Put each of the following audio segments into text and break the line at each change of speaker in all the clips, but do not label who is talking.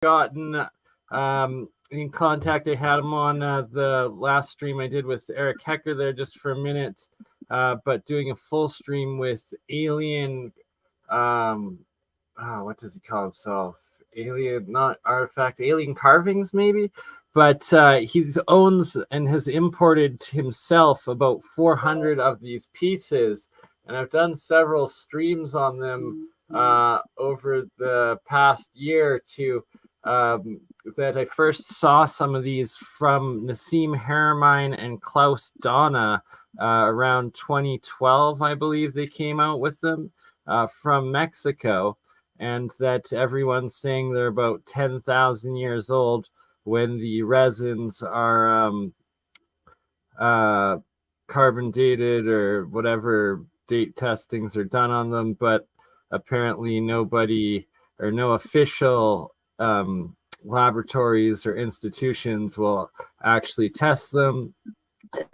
gotten in contact. I had him on the last stream I did with Eric Hecker there just for a minute, but doing a full stream with Alien. What does he call himself? Alien, not artifact, alien carvings, maybe. But he owns and has imported himself about 400 of these pieces, and I've done several streams on them over the past year or two. That I first saw some of these from Nassim Haramein and Klaus Donna around 2012, I believe they came out with them from Mexico, and that everyone's saying they're about 10,000 years old when the resins are carbon dated or whatever date testings are done on them, but apparently nobody or no official laboratories or institutions will actually test them,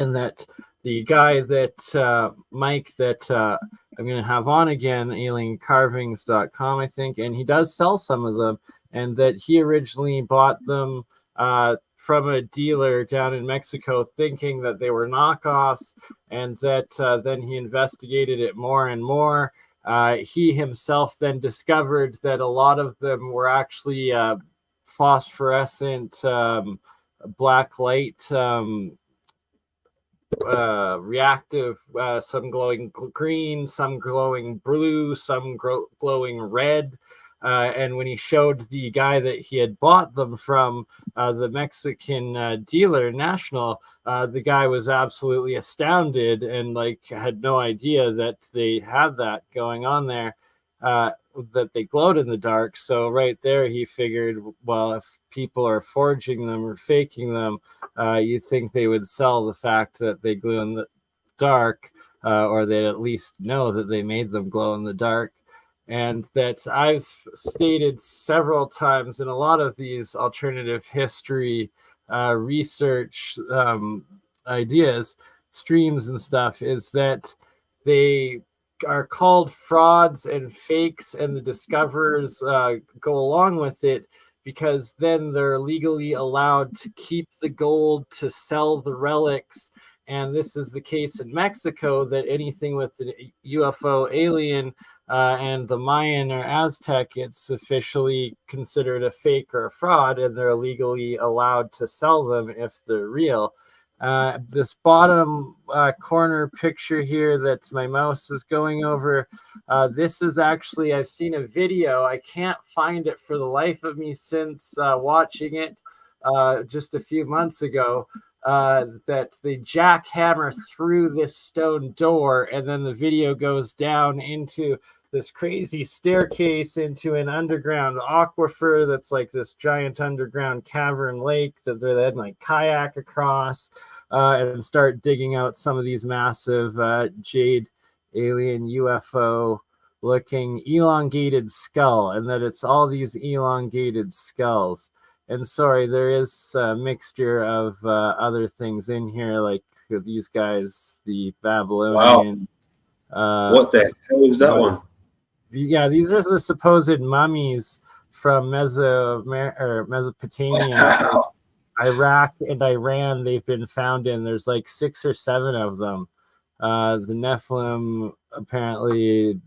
and that the guy that Mike that I'm going to have on again, aliencarvings.com, I think, and he does sell some of them, and that he originally bought them from a dealer down in Mexico thinking that they were knockoffs, and that then he investigated it more and more. He himself then discovered that a lot of them were actually phosphorescent black light reactive, some glowing green, some glowing blue, some glowing red. And when he showed the guy that he had bought them from, the Mexican dealer, National, the guy was absolutely astounded and like had no idea that they had that going on there, that they glowed in the dark. So right there, he figured, well, if people are forging them or faking them, you'd think they would sell the fact that they glow in the dark, or they'd at least know that they made them glow in the dark. And that I've stated several times in a lot of these alternative history research ideas, streams and stuff, is that they are called frauds and fakes, and the discoverers go along with it because then they're legally allowed to keep the gold to sell the relics. And this is the case in Mexico, that anything with the UFO alien and the Mayan or Aztec, it's officially considered a fake or a fraud, and they're legally allowed to sell them if they're real. This bottom corner picture here that my mouse is going over, this is actually, I've seen a video. I can't find it for the life of me since watching it just a few months ago. That they jackhammer through this stone door, and then the video goes down into this crazy staircase into an underground aquifer that's like this giant underground cavern lake that they then like kayak across and start digging out some of these massive jade alien UFO looking elongated skull, and that it's all these elongated skulls. And sorry, there is a mixture of other things in here, like these guys, the Babylonian.
Wow. What the hell is that one?
Yeah, these are the supposed mummies from Mesopotamia, wow. Iraq and Iran. They've been found in. There's like 6 or 7 of them. The Nephilim, apparently,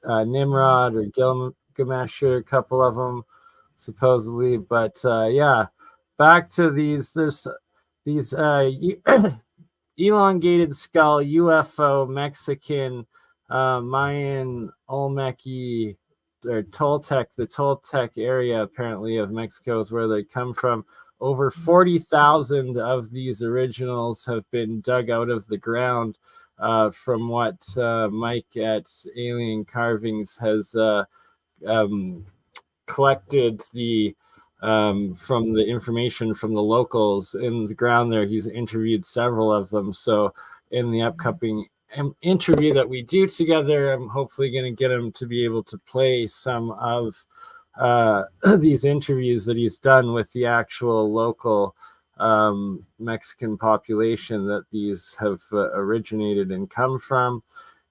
Nimrod or Gilgamesh, a couple of them, supposedly. But yeah, back to these. There's these elongated skull UFO Mexican Mayan Olmeci or Toltec. The Toltec area apparently of Mexico is where they come from. Over 40,000 of these originals have been dug out of the ground, from what Mike at Alien Carvings has collected the from the information from the locals in the ground there. He's interviewed several of them. So in the upcoming interview that we do together, I'm hopefully going to get him to be able to play some of these interviews that he's done with the actual local Mexican population that these have originated and come from.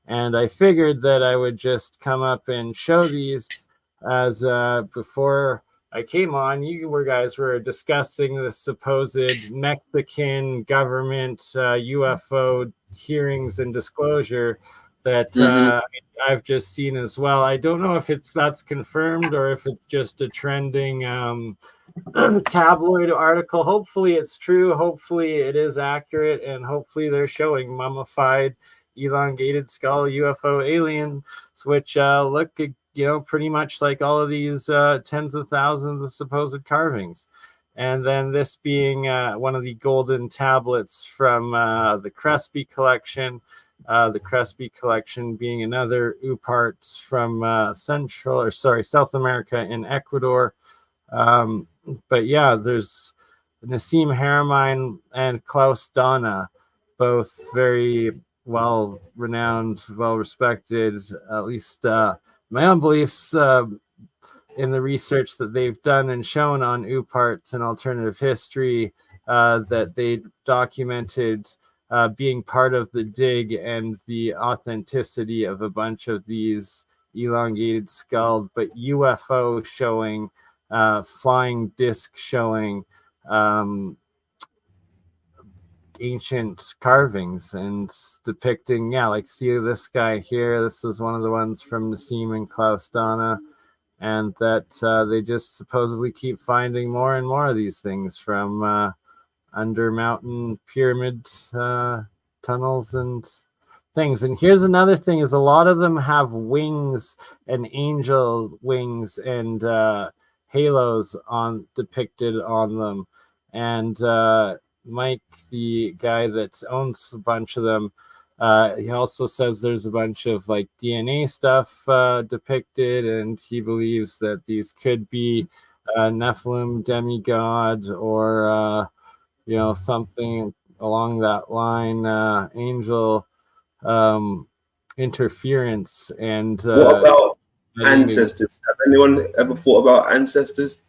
And I figured that I would just come up and show these as before I came on, you guys were discussing the supposed Mexican government UFO hearings and disclosure that I've just seen as well. I don't know if that's confirmed or if it's just a trending tabloid article. Hopefully it's true. Hopefully it is accurate, and hopefully they're showing mummified, elongated skull UFO aliens, which look, pretty much like all of these tens of thousands of supposed carvings. And then this being one of the golden tablets from the Crespi collection. The Crespi collection being another ooparts from South America in Ecuador. But yeah, there's Nassim Haramein and Klaus Donna, both very well-renowned, well-respected, at least my own beliefs in the research that they've done and shown on ooparts and alternative history, that they documented being part of the dig and the authenticity of a bunch of these elongated skulled, but UFO showing, flying disc showing ancient carvings and depicting, like, see this guy here, this is one of the ones from Nassim and Klaus Donna, and that they just supposedly keep finding more and more of these things from under mountain pyramid tunnels and things. And here's another thing, is a lot of them have wings and angel wings and halos depicted on them. And Mike, the guy that owns a bunch of them, he also says there's a bunch of like DNA stuff depicted, and he believes that these could be Nephilim demigod or something along that line, angel interference. And
what about ancestors? Have anyone ever thought about ancestors?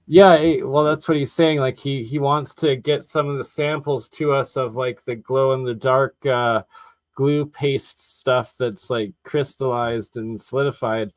Yeah, well, that's what he's saying. Like he wants to get some of the samples to us of like the glow in the dark glue paste stuff that's like crystallized and solidified,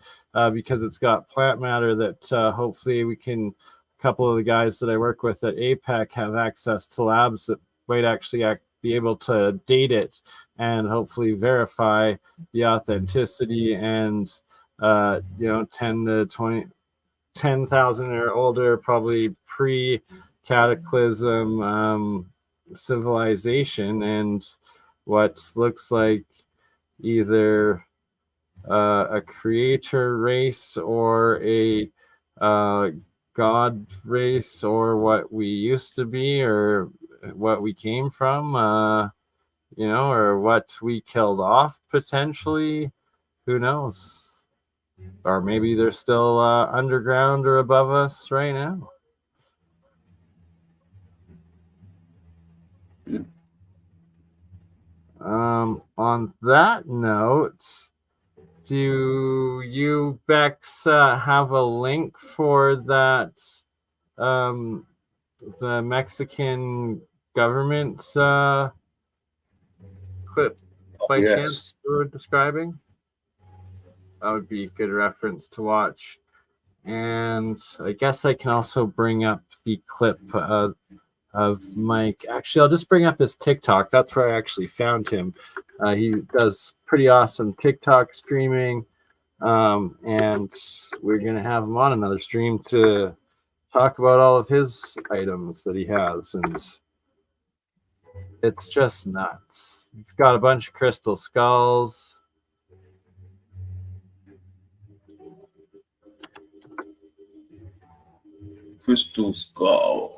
because it's got plant matter that hopefully we can. A couple of the guys that I work with at APEC have access to labs that might actually be able to date it and hopefully verify the authenticity and 10,000 or older, probably pre-cataclysm civilization, and what looks like either a creator race or a god race, or what we used to be, or what we came from, or what we killed off potentially. Who knows? Or maybe they're still underground or above us right now. On that note, do you, Bex, have a link for that, the Mexican government clip by chance you were describing? That would be a good reference to watch. And I guess I can also bring up the clip of Mike. Actually, I'll just bring up his TikTok. That's where I actually found him. He does pretty awesome TikTok streaming. And we're going to have him on another stream to talk about all of his items that he has. And it's just nuts. It's got a bunch of crystal skulls.
Crystal skull.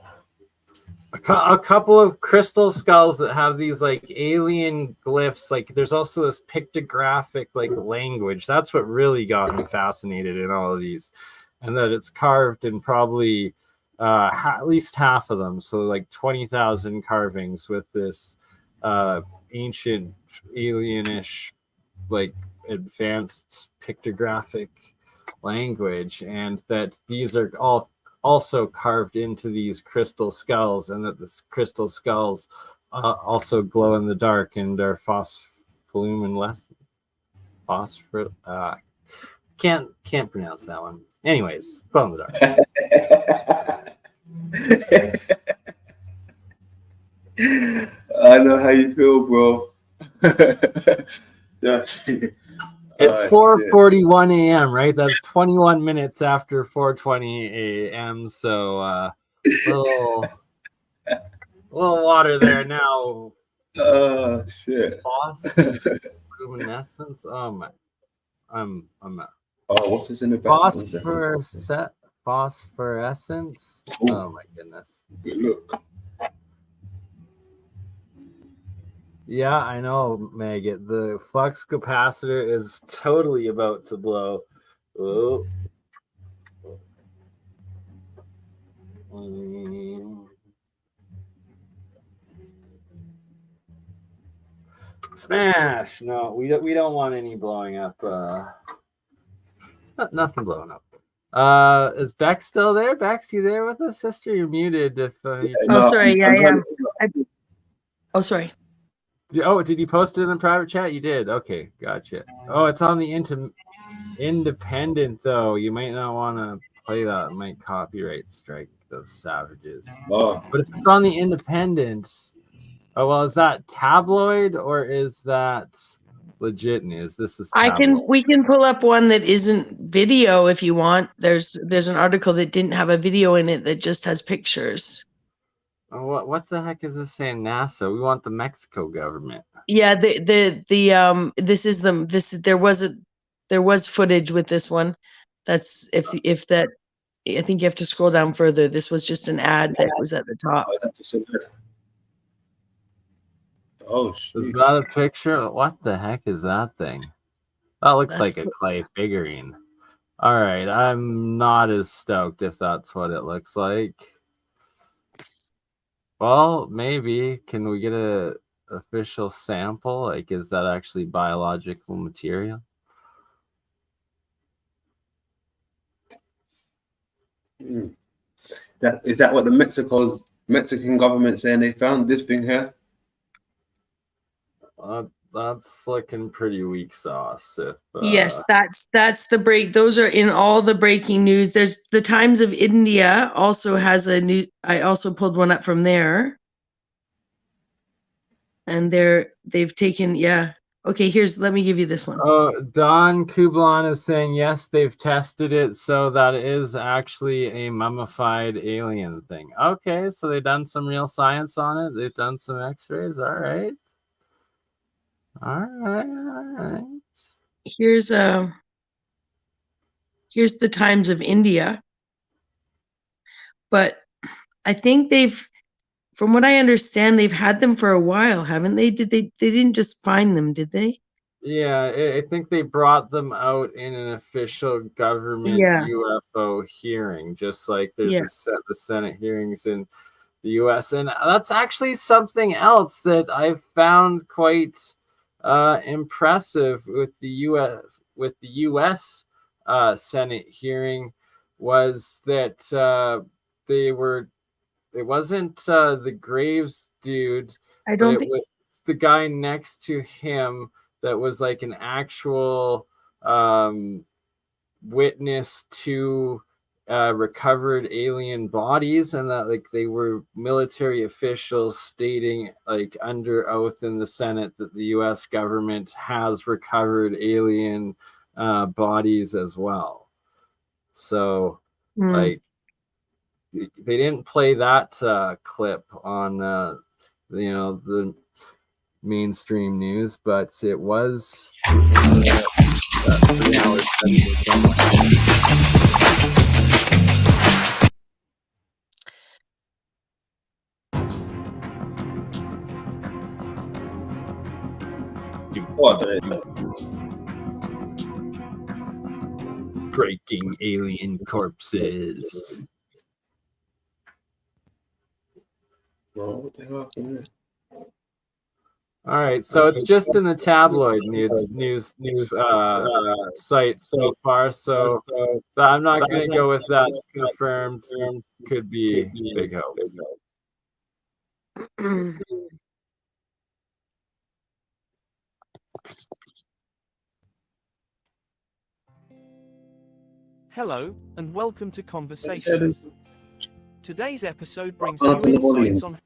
A couple of crystal skulls that have these like alien glyphs. Like there's also this pictographic like language. That's what really got me fascinated in all of these, and that it's carved in probably at least half of them. So like 20,000 carvings with this ancient alienish like advanced pictographic language, and that these are all also carved into these crystal skulls, and that the crystal skulls also glow in the dark and are phosphorescent. Can't pronounce that one. Anyways, glow in the dark.
I know how you feel, bro.
It's 4:41 a.m., right? That's 21 minutes after 4:20 a.m. So little water there now.
Oh shit.
Luminescence. Oh my. I'm
Oh, what's this in the back?
Phosphorescence. Oh my goodness.
Look.
Yeah, I know, Maggot. The flux capacitor is totally about to blow. Oh. Smash! No, we don't want any blowing up. Nothing blowing up. Is Beck still there? Bex, you there with us, sister? You're muted. If
sorry, yeah, I am. Oh, sorry.
Oh, did you post it in the private chat? You did. Okay, gotcha. Oh, it's on the independent though. You might not want to play that. It might copyright strike those savages.
Oh.
But if it's on the independent, oh well, is that tabloid or is that legit news? This is tabloid.
We can pull up one that isn't video if you want. There's an article that didn't have a video in it that just has pictures.
What the heck is this saying? NASA. We want the Mexico government.
Yeah, there was footage with this one. That's if that I think you have to scroll down further. This was just an ad that was at the top.
Oh, that's so good. Oh, shit.
Is that a picture? What the heck is that thing? That looks like a clay figurine. All right, I'm not as stoked if that's what it looks like. Well, maybe. Can we get a official sample? Like, is that actually biological material?
Is that what the Mexican government saying they found this thing here?
That's looking pretty weak sauce.
Yes, that's the break. Those are in all the breaking news. There's the Times of India also has a new. I also pulled one up from there, and they've taken Okay, let me give you this one.
Don Kublan is saying yes, they've tested it, so that is actually a mummified alien thing. Okay, so they've done some real science on it. They've done some X-rays. All right.
Here's the Times of India, but I think from what I understand, they've had them for a while, haven't they? They didn't just find them, did they?
Yeah, I think they brought them out in an official government UFO hearing, just like there's the Senate hearings in the U.S. And that's actually something else that I found quite impressive with the U.S. Senate hearing was that it wasn't the Graves dude,
I don't think
it was the guy next to him that was like an actual witness to recovered alien bodies, and that like they were military officials stating like under oath in the Senate that the U.S. government has recovered alien bodies as well. So like they didn't play that clip on the mainstream news, but it was in the 3 hours breaking alien corpses.
Well, what the hell happened there?
All right, so it's just in the tabloid news site so far. So I'm not going to go with that. It's confirmed. Could be big hopes.
Hello, and welcome to Conversations. Today's episode brings new
Turn the volume.
insights on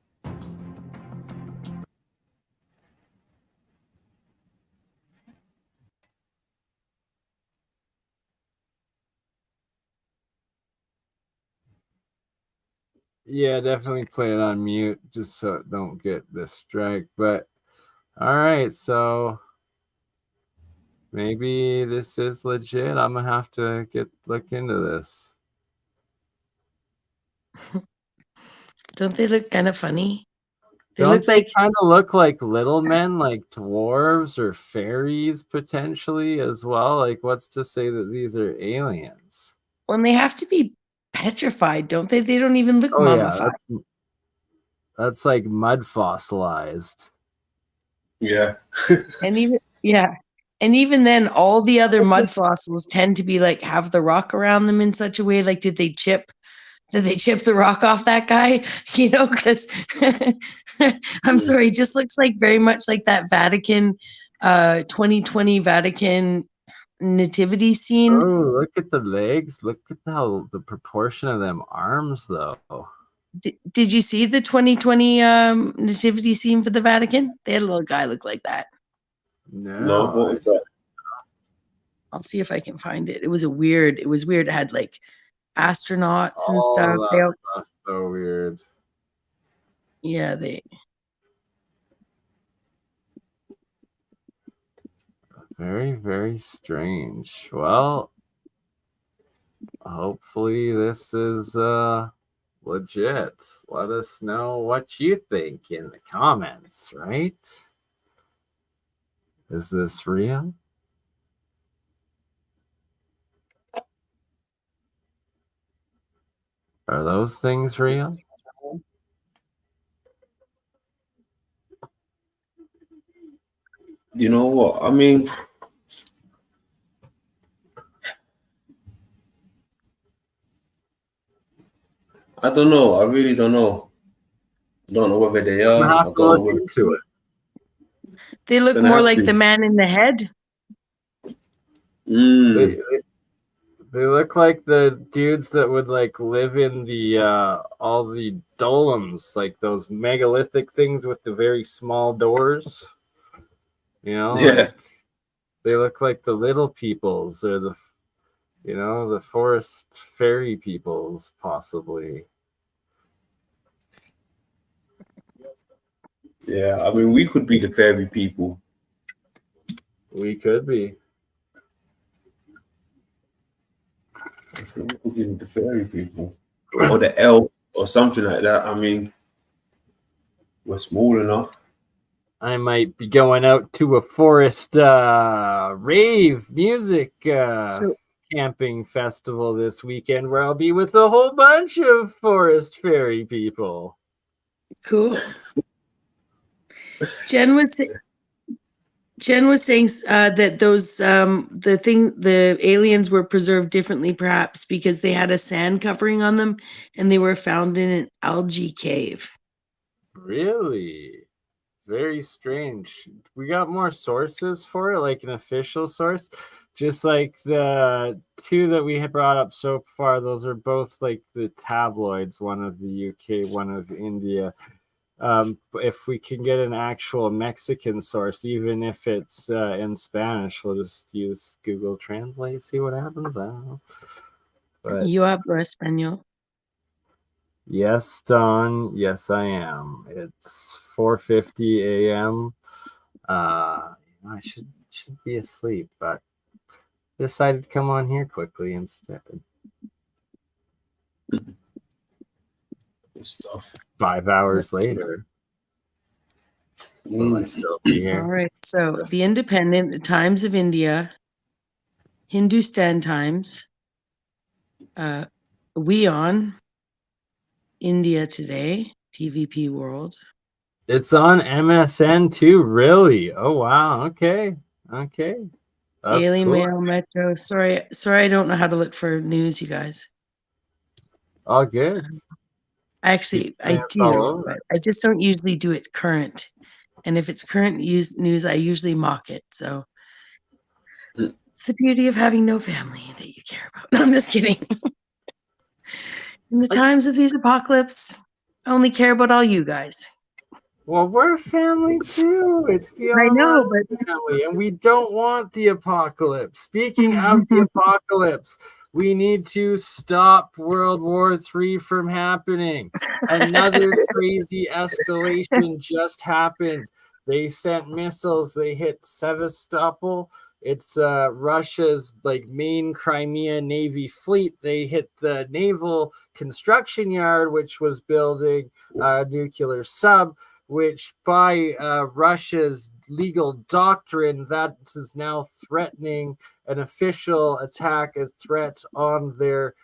Yeah, definitely play it on mute just so it don't get this strike. But all right, so maybe this is legit. I'm gonna have to look into this.
Don't they look kind of funny? They
Don't
look
they
like
kind of look like little men, like dwarves or fairies potentially as well? Like, what's to say that these are aliens?
when they have to be petrified, don't they? They don't even look
Oh yeah,
mummified.
that's like mud fossilized.
Yeah.
And even then, all the other mud fossils tend to be like have the rock around them in such a way. Like, did they chip the rock off that guy? You know, because I'm sorry, he just looks like very much like that Vatican 2020 Vatican nativity scene.
Oh, look at the legs. Look at how the proportion of them arms, though.
Did you see the 2020 nativity scene for the Vatican? They had a little guy look like that.
No, what was that?
I'll see if I can find it. It was weird. It had like astronauts and stuff.
That's so weird.
Yeah,
Very, very strange. Well, hopefully this is legit. Let us know what you think in the comments, right? Is this real? Are those things real?
You know what? I mean, I don't know. I really don't know. I don't know whether they are.
Have to look into it.
They look more like the man in the head.
They look like the dudes that would like live in the all the dolems, like those megalithic things with the very small doors. You know,
Yeah.
like, they look like the little peoples or the forest fairy peoples, possibly.
Yeah, I mean, we could be the fairy people.
We could be.
I think we could be the fairy people. Or the elf or something like that. I mean, we're small enough.
I might be going out to a forest rave music camping festival this weekend where I'll be with a whole bunch of forest fairy people.
Cool. Jen was saying that those the aliens were preserved differently, perhaps because they had a sand covering on them, and they were found in an algae cave.
Really? Very strange. We got more sources for it, like an official source. Just like the two that we had brought up so far, those are both like the tabloids, one of the UK, one of India. If we can get an actual Mexican source, even if it's in Spanish, we'll just use Google Translate, see what happens. I don't know. But
You hablo español?
Yes, Don. Yes, I am. It's 4:50 a.m. I should be asleep, but decided to come on here quickly instead.
Stuff.
5 hours later. Will I still be here?
All right. So the Independent, the Times of India, Hindustan Times, WION, India Today, TVP World.
It's on MSN too, really? Oh wow. Okay. That's
Daily
cool.
Mail, Metro. Sorry, I don't know how to look for news, you guys.
All good.
Actually, I do, but I just don't usually do it current. And if it's current news, I usually mock it. So It's the beauty of having no family that you care about. No, I'm just kidding. In the times of these apocalypse, I only care about all you guys.
Well, we're family too. It's the
I know,
online
but
family, and we don't want the apocalypse. Speaking of the apocalypse, we need to stop World War III from happening. Another crazy escalation just happened. They sent missiles. They hit Sevastopol. It's Russia's main Crimea Navy fleet. They hit the naval construction yard, which was building a nuclear sub, which by Russia's legal doctrine, that is now threatening an official attack, a threat on their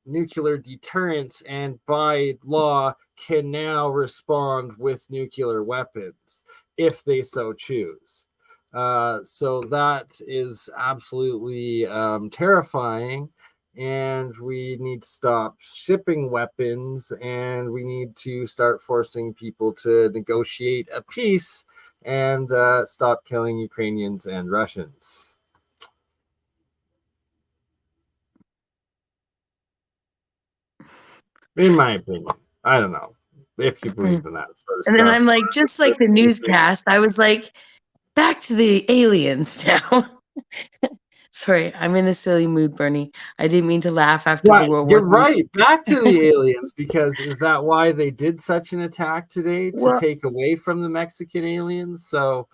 nuclear deterrence, and by law can now respond with nuclear weapons if they so choose. So that is absolutely terrifying. And we need to stop shipping weapons, and we need to start forcing people to negotiate a peace and stop killing Ukrainians and Russians. In my opinion. I don't know if you believe in that sort of stuff.
And then I'm like, just like the newscast, I was like, back to the aliens now. Sorry, I'm in a silly mood, Bernie. I didn't mean to laugh after the World War.
You're right. Back to the aliens, because is that why they did such an attack today, to take away from the Mexican aliens? So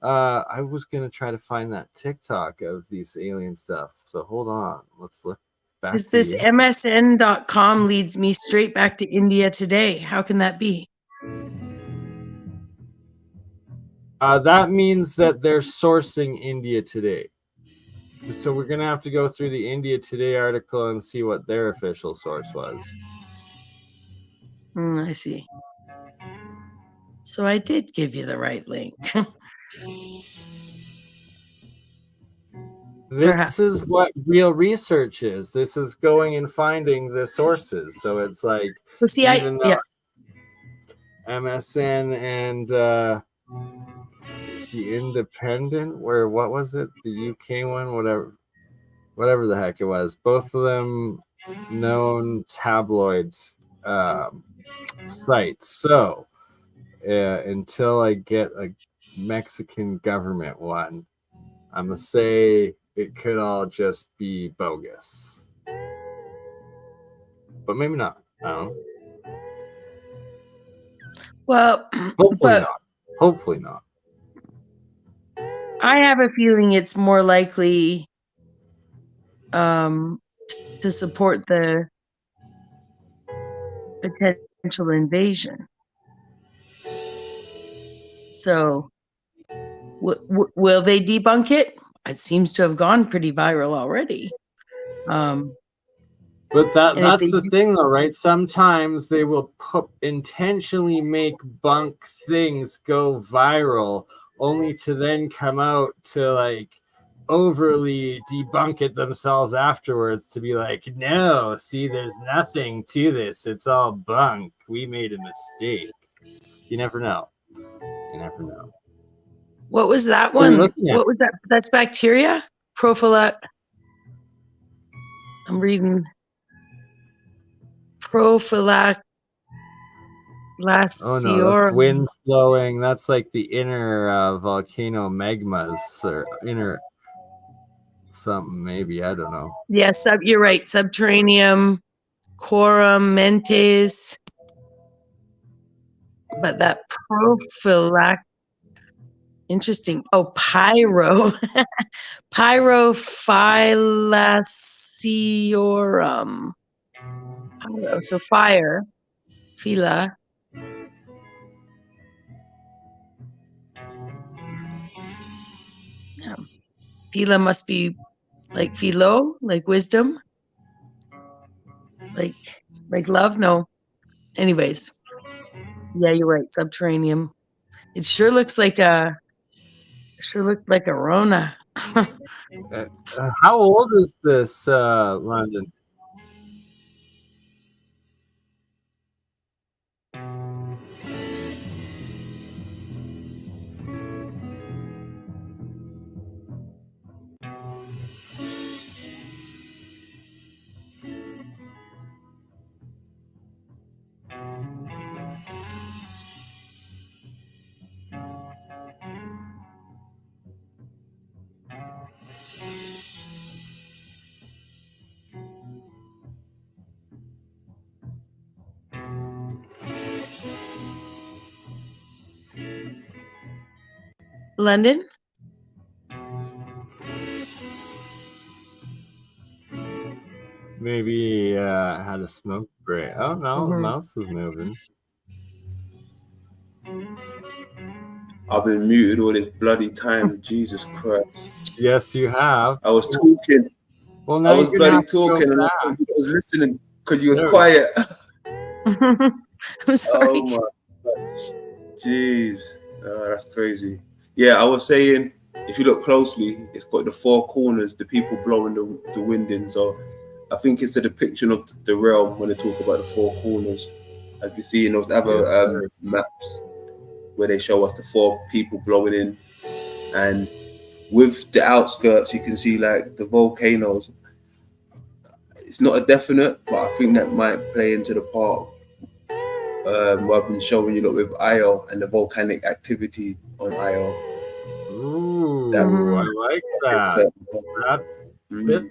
I was going to try to find that TikTok of these alien stuff. So hold on. Let's look back.
Is this MSN.com leads me straight back to India today? How can that be?
That means that they're sourcing India Today. So we're going to have to go through the India Today article and see what their official source was.
I see. So I did give you the right link.
This is what real research is. This is going and finding the sources. So it's like, even though MSN and the Independent, what was it? The UK one, whatever the heck it was. Both of them known tabloid sites. So until I get a Mexican government one, I'm going to say it could all just be bogus. But maybe not. I don't know.
Well,
Hopefully not.
I have a feeling it's more likely to support the potential invasion. So will they debunk it? It seems to have gone pretty viral already.
But that's the thing, though, right? Sometimes they will intentionally make bunk things go viral, only to then come out to overly debunk it themselves afterwards, to be like, no, see, there's nothing to this. It's all bunk. We made a mistake. You never know.
What was that one? What was that? That's bacteria? I'm reading. Prophylacticiorum.
Oh no, that's winds blowing. That's like the inner volcano magmas, or inner something, maybe. I don't know.
Yes, you're right. Subterraneum, quorum, mentes. But that interesting. Oh, pyrophyllaciorum. So fire, phyla. Yeah. Phyla must be like philo, like wisdom, like love. No, anyways, yeah, you're right. Subterraneum. It sure looks like a Rona.
How old is this, London?
London?
Maybe had a smoke break. Oh no, the
Mhm.
mouse is moving.
I've been muted all this bloody time. Jesus Christ.
Yes, you have.
I was talking.
Well,
I
now
was
you're gonna
bloody
have to go
talking, and I
back.
was listening because you was
There we
quiet.
I'm sorry.
Oh my gosh. Jeez. That's crazy. Yeah, I was saying, if you look closely, it's got the four corners, the people blowing the wind in. So I think it's a depiction of the realm when they talk about the four corners. As we see in those other
Yes,
maps where they show us the four people blowing in. And with the outskirts, you can see like the volcanoes. It's not a definite, but I think that might play into the part what I've been showing you with Io and the volcanic activity on Io.
Ooh,
Mhm.
I like
It's,
that.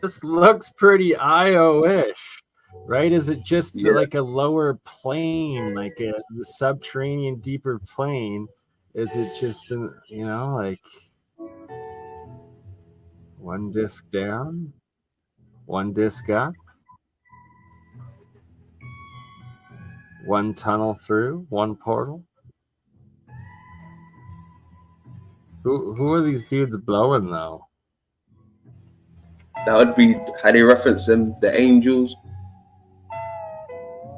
This looks pretty IO-ish, right? Is it just
Yeah.
like a lower plane, like the subterranean deeper plane? Is it just like one disc down, one disc up, one tunnel through, one portal? Who are these dudes blowing though?
that would be how they reference them, the angels.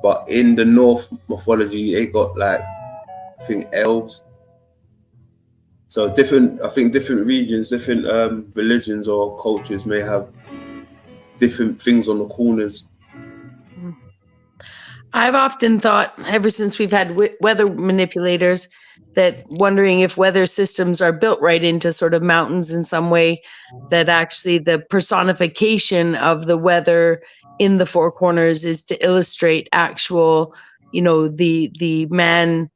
But in the North mythology, they got like, I think, elves. So I think different regions, different religions or cultures may have different things on the corners.
I've often thought, ever since we've had weather manipulators, that wondering if weather systems are built right into sort of mountains in some way, that actually the personification of the weather in the four corners is to illustrate actual, the man,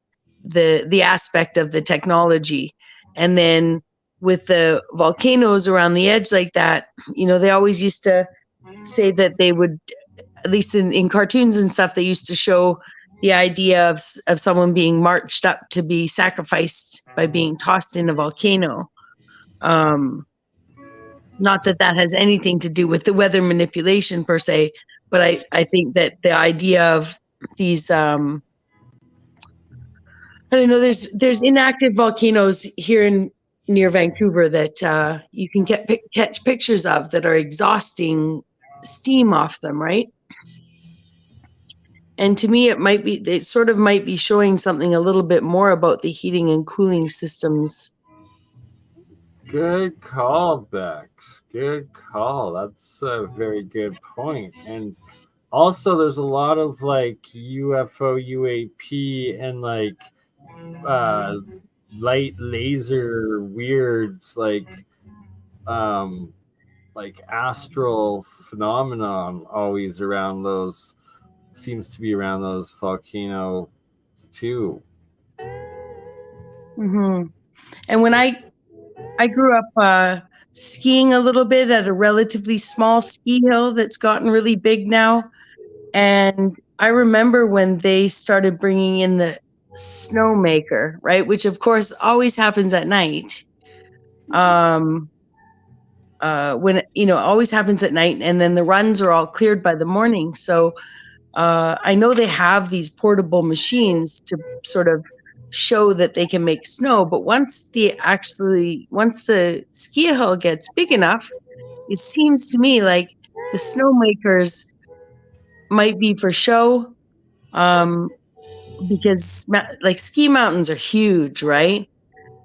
the aspect of the technology. And then with the volcanoes around the edge like that, they always used to say that they would, at least in cartoons and stuff, they used to show the idea of someone being marched up to be sacrificed by being tossed in a volcano. Not that that has anything to do with the weather manipulation per se, but I think that the idea of these, I don't know, there's inactive volcanoes here near Vancouver that you can catch pictures of that are exhausting steam off them, right? And to me, it sort of might be showing something a little bit more about the heating and cooling systems.
Good call, Bex. Good call. That's a very good point. And also, there's a lot of like UFO, UAP, and like light laser weirds, like astral phenomenon always around those. Seems to be around those volcanoes too.
Mm-hmm. And when I grew up skiing a little bit at a relatively small ski hill that's gotten really big now. And I remember when they started bringing in the snowmaker, right? Which of course always happens at night. When, always happens at night, and then the runs are all cleared by the morning. So I know they have these portable machines to sort of show that they can make snow, but once the ski hill gets big enough, it seems to me like the snowmakers might be for show, because like ski mountains are huge, right?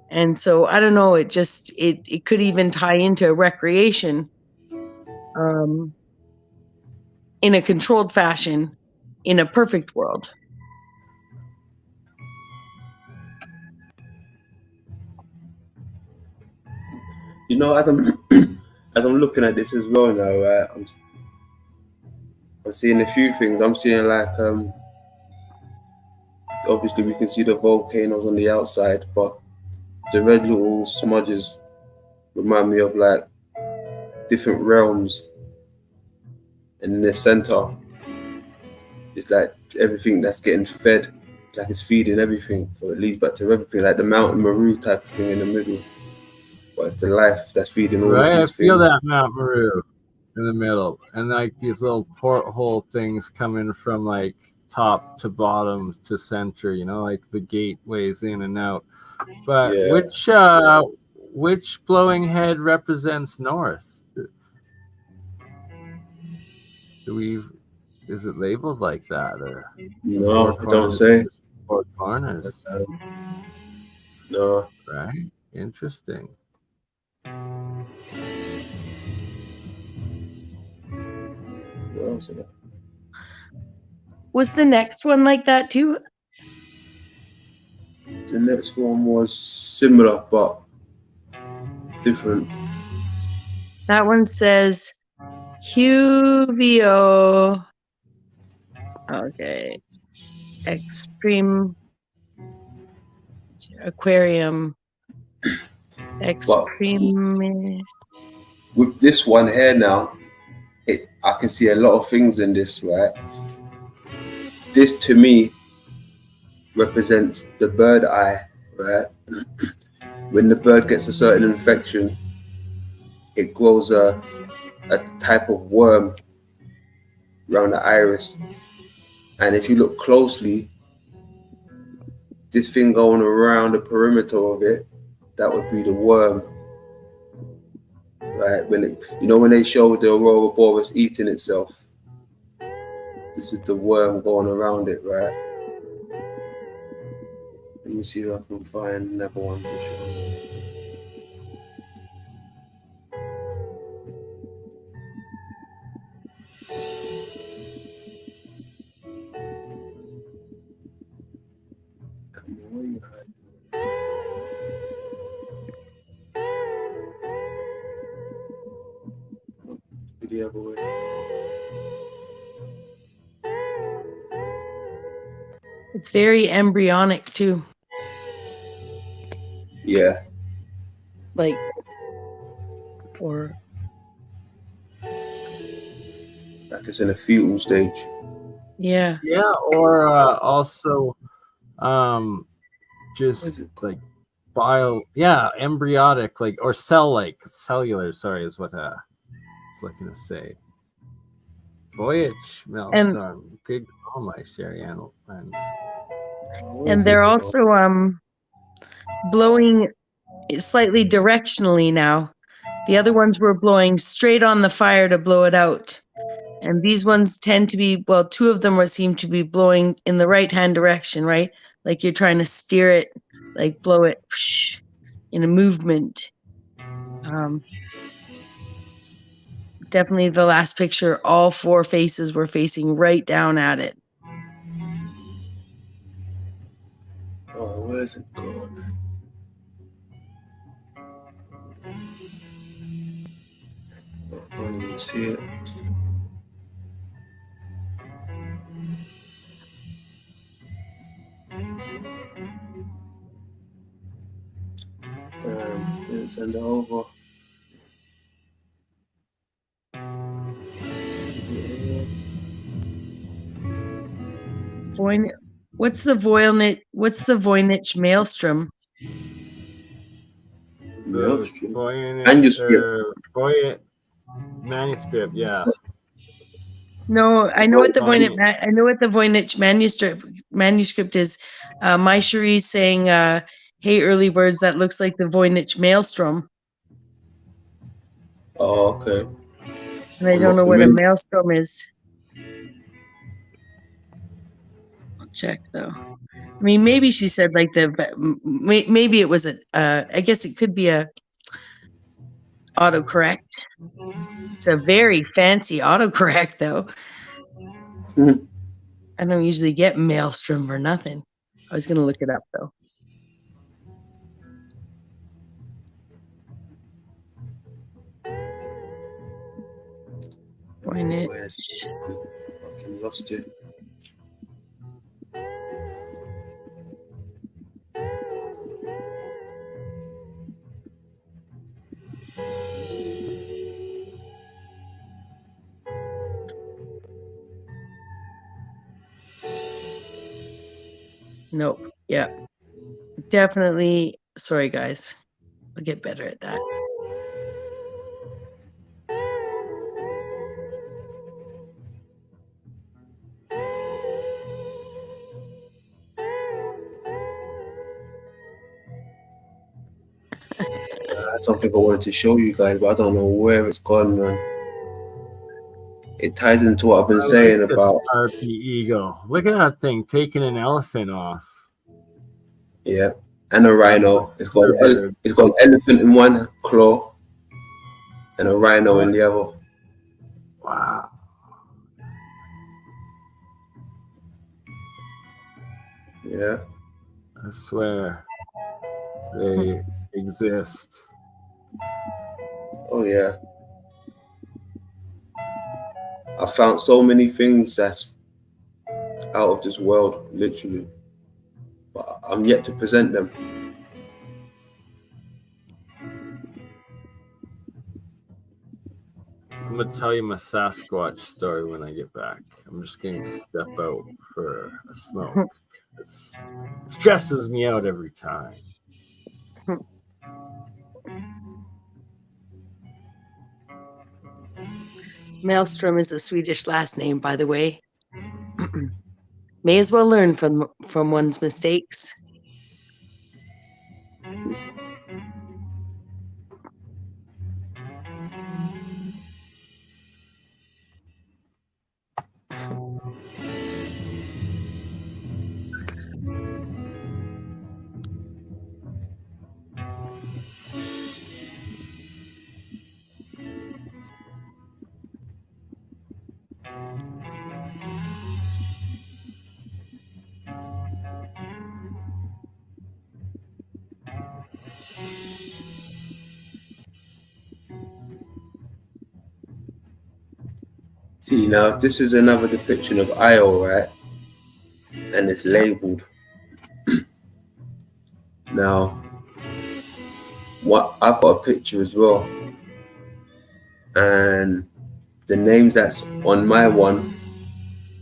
And so I don't know, it could even tie into recreation in a controlled fashion in a perfect world.
As I'm looking at this as well now, I'm seeing a few things. I'm seeing like, obviously we can see the volcanoes on the outside, but the red little smudges remind me of like different realms. And in the center, it's like everything that's getting fed, like it's feeding everything, or it leads back to everything, like the Mountain Maru type of thing in the middle. but it's the life that's feeding all of
Right, I
these
feel
things.
that, Mount Maru, in the middle, and like these little porthole things coming from like top to bottom to center. You know, like the gateways in and out. But
Yeah.
which blowing head represents north? Is it labeled like that, or the four
No, I don't
corners?
say.
Four corners,
No.
right? Interesting.
No, so that-
Was the next one like that too?
the next one was similar but different.
That one says Huvio. Okay. Extreme Aquarium. Extreme.
With this one here now, I can see a lot of things in this, right? This to me represents the bird eye, right? When the bird gets a certain infection, it grows a type of worm around the iris. And if you look closely, this thing going around the perimeter of it, that would be the worm. Right? When they show the aurora boreas eating itself, this is the worm going around it, right? Let me see if I can find another one to show. Come on, where you hiding? The other way.
It's very embryonic too.
Yeah.
Like, or
Like it's in a fetal stage.
yeah.
Yeah, or also just like embryonic, like, or cellular, sorry, is what I was looking to say. Voyage Maelstrom. Good call, my Sherry Ann.
And they're also blowing slightly directionally now. The other ones were blowing straight on the fire to blow it out. And these ones tend to be, well, two of them seem to be blowing in the right-hand direction, right? Like you're trying to steer it, like blow it in a movement. Definitely the last picture, all four faces were facing right down at it.
Oh, where's it gone? I can't even see it. Damn, didn't send it over.
What's the Voynich Maelstrom?
Maelstrom.
Manuscript, yeah.
No, I know what the Voynich manuscript is. My Cherie's saying, "Hey, early birds, that looks like the Voynich Maelstrom."
Oh, okay.
And I don't know what a maelstrom is. I'll check though. I mean, maybe she said like maybe it was I guess it could be a autocorrect. It's a very fancy autocorrect though. I don't usually get maelstrom for nothing. I was gonna look it up though. Voynich.
I lost it.
Nope. Yeah. Definitely. Sorry, guys. I'll get better at that.
had something I wanted to show you guys, but I don't know where it's gone, man. It ties into what I've been saying about
RP Eagle. Look at that thing taking an elephant off.
Yeah, and a rhino. It's got an elephant in one claw and a rhino in the other.
Wow.
Yeah.
I swear they exist.
Oh yeah. I found so many things that's out of this world, literally. But I'm yet to present them.
I'm gonna tell you my Sasquatch story when I get back. I'm just gonna step out for a smoke. It stresses me out every time.
Maelstrom is a Swedish last name, by the way. May as well learn from one's mistakes.
See, now this is another depiction of Io, right? And it's labeled. Now, what I've got a picture as well. And the names that's on my one,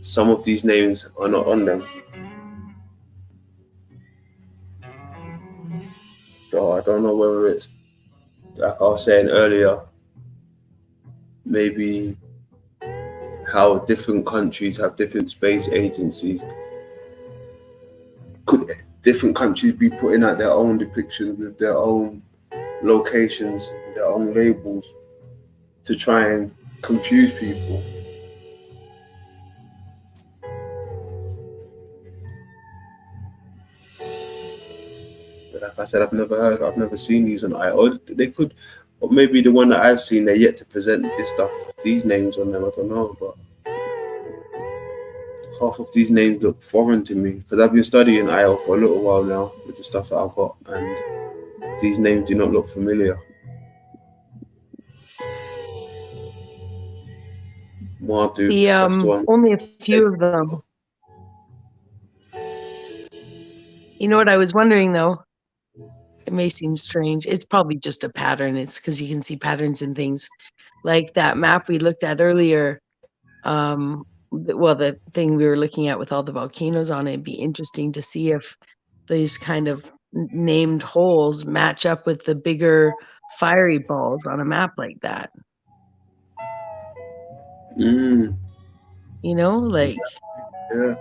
some of these names are not on them. So I don't know whether it's, like I was saying earlier, maybe how different countries have different space agencies. Could different countries be putting out their own depictions with their own locations, their own labels to try and confuse people? But like I said, I've never seen these on IO. They could, or maybe the one that I've seen, they're yet to present this stuff, these names on them. I don't know, but half of these names look foreign to me because I've been studying IO for a little while now with the stuff that I've got, and these names do not look familiar.
Only a few of them. You know what I was wondering though? It may seem strange. It's probably just a pattern. It's because you can see patterns in things. Like that map we looked at earlier. The thing we were looking at with all the volcanoes on it, it'd be interesting to see if these kind of named holes match up with the bigger fiery balls on a map like that. You know, like,
yeah.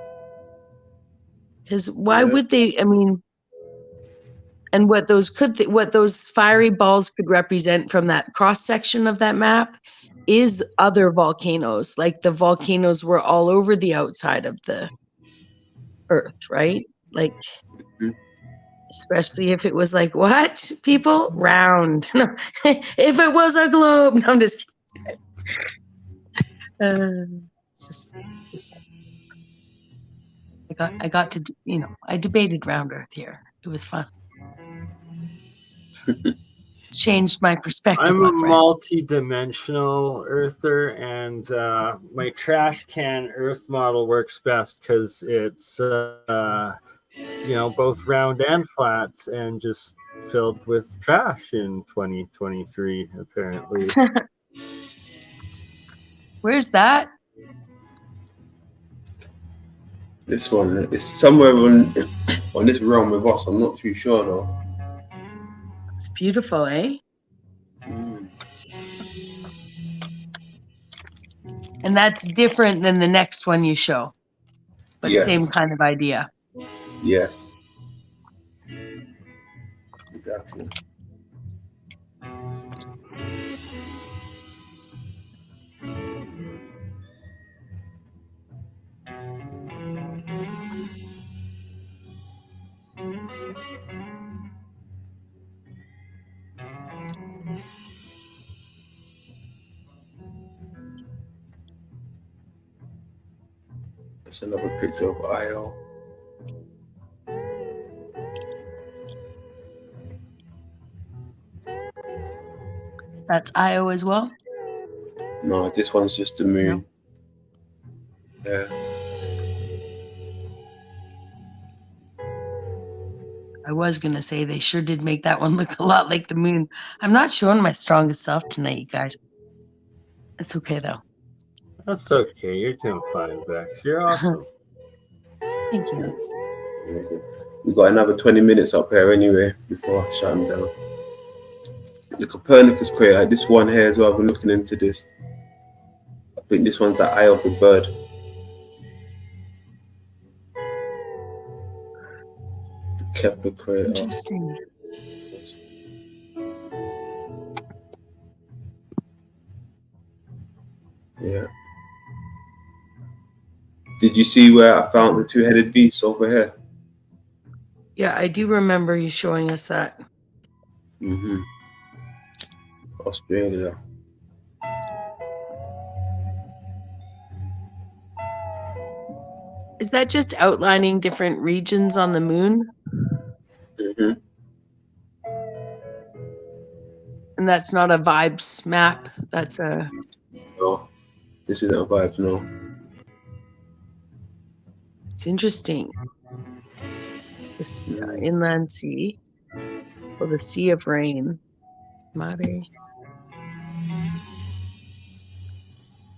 Because why would they? I mean, and what those fiery balls could represent from that cross section of that map is other volcanoes. Like the volcanoes were all over the outside of the Earth, right? Like, especially if it was like, what, people? Round. No, if it was a globe. No, I'm just kidding. Just I got to, I debated round Earth here. It was fun. Changed my perspective.
I'm a multi-dimensional earther, and my trash can Earth model works best because it's both round and flat, and just filled with trash in 2023 apparently.
Where's that?
This one is somewhere on this realm with us. I'm not too sure though.
It's beautiful, eh? And that's different than the next one you show, but
yes.
Same kind of idea.
Yes. Exactly. That's another picture of Io.
That's Io as well.
No, this one's just the moon. No. Yeah.
I was gonna say they sure did make that one look a lot like the moon. I'm not showing my strongest self tonight, you guys. It's okay though.
That's okay. You're doing fine, Vex. You're awesome.
Thank you.
We got another 20 minutes up here anyway before I shut them down. The Copernicus crater, this one here as well. I've been looking into this. I think this one's the eye of the bird. The Kepler crater.
Interesting.
Yeah. Did you see where I found the two-headed beast over here?
Yeah, I do remember you showing us that.
Mm-hmm. Australia.
Is that just outlining different regions on the moon?
Mm-hmm.
And that's not a vibes map. That's a...
No, this isn't a vibe, no.
It's interesting. This inland sea, or the Sea of Rain, Mare.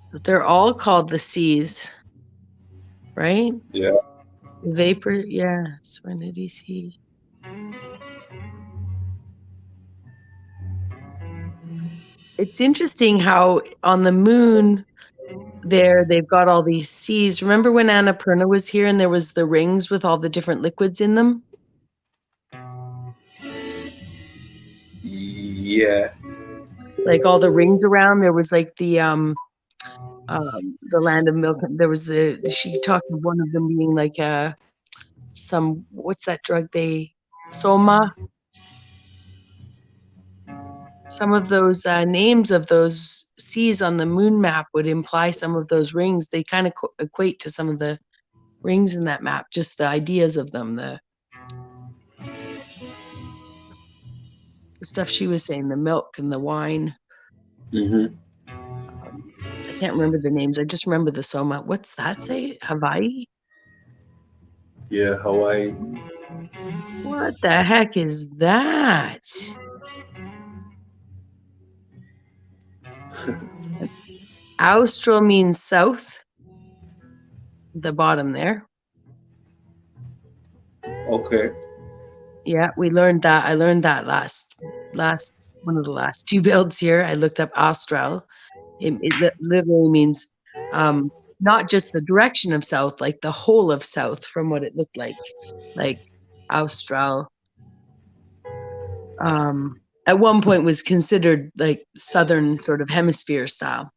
So they're all called the seas, right?
Yeah.
Vapor, yeah, Serenity Sea. It's interesting how on the moon there they've got all these seas. Remember when Annapurna was here and there was the rings with all the different liquids in them?
Yeah.
Like all the rings around, there was like the land of milk. There was she talked of one of them being like some, what's that drug soma. Some of those names of those seas on the moon map would imply some of those rings. They kind of equate to some of the rings in that map, just the ideas of them, the stuff she was saying, the milk and the wine.
Mm-hmm.
I can't remember the names. I just remember the soma. What's that say? Hawaii?
Yeah, Hawaii.
What the heck is that? Austral means south. The bottom there.
Okay.
Yeah, we learned that. I learned that last one of the last two builds here. I looked up austral. It literally means not just the direction of south, like the whole of south from what it looked like austral. At one point was considered like southern sort of hemisphere style,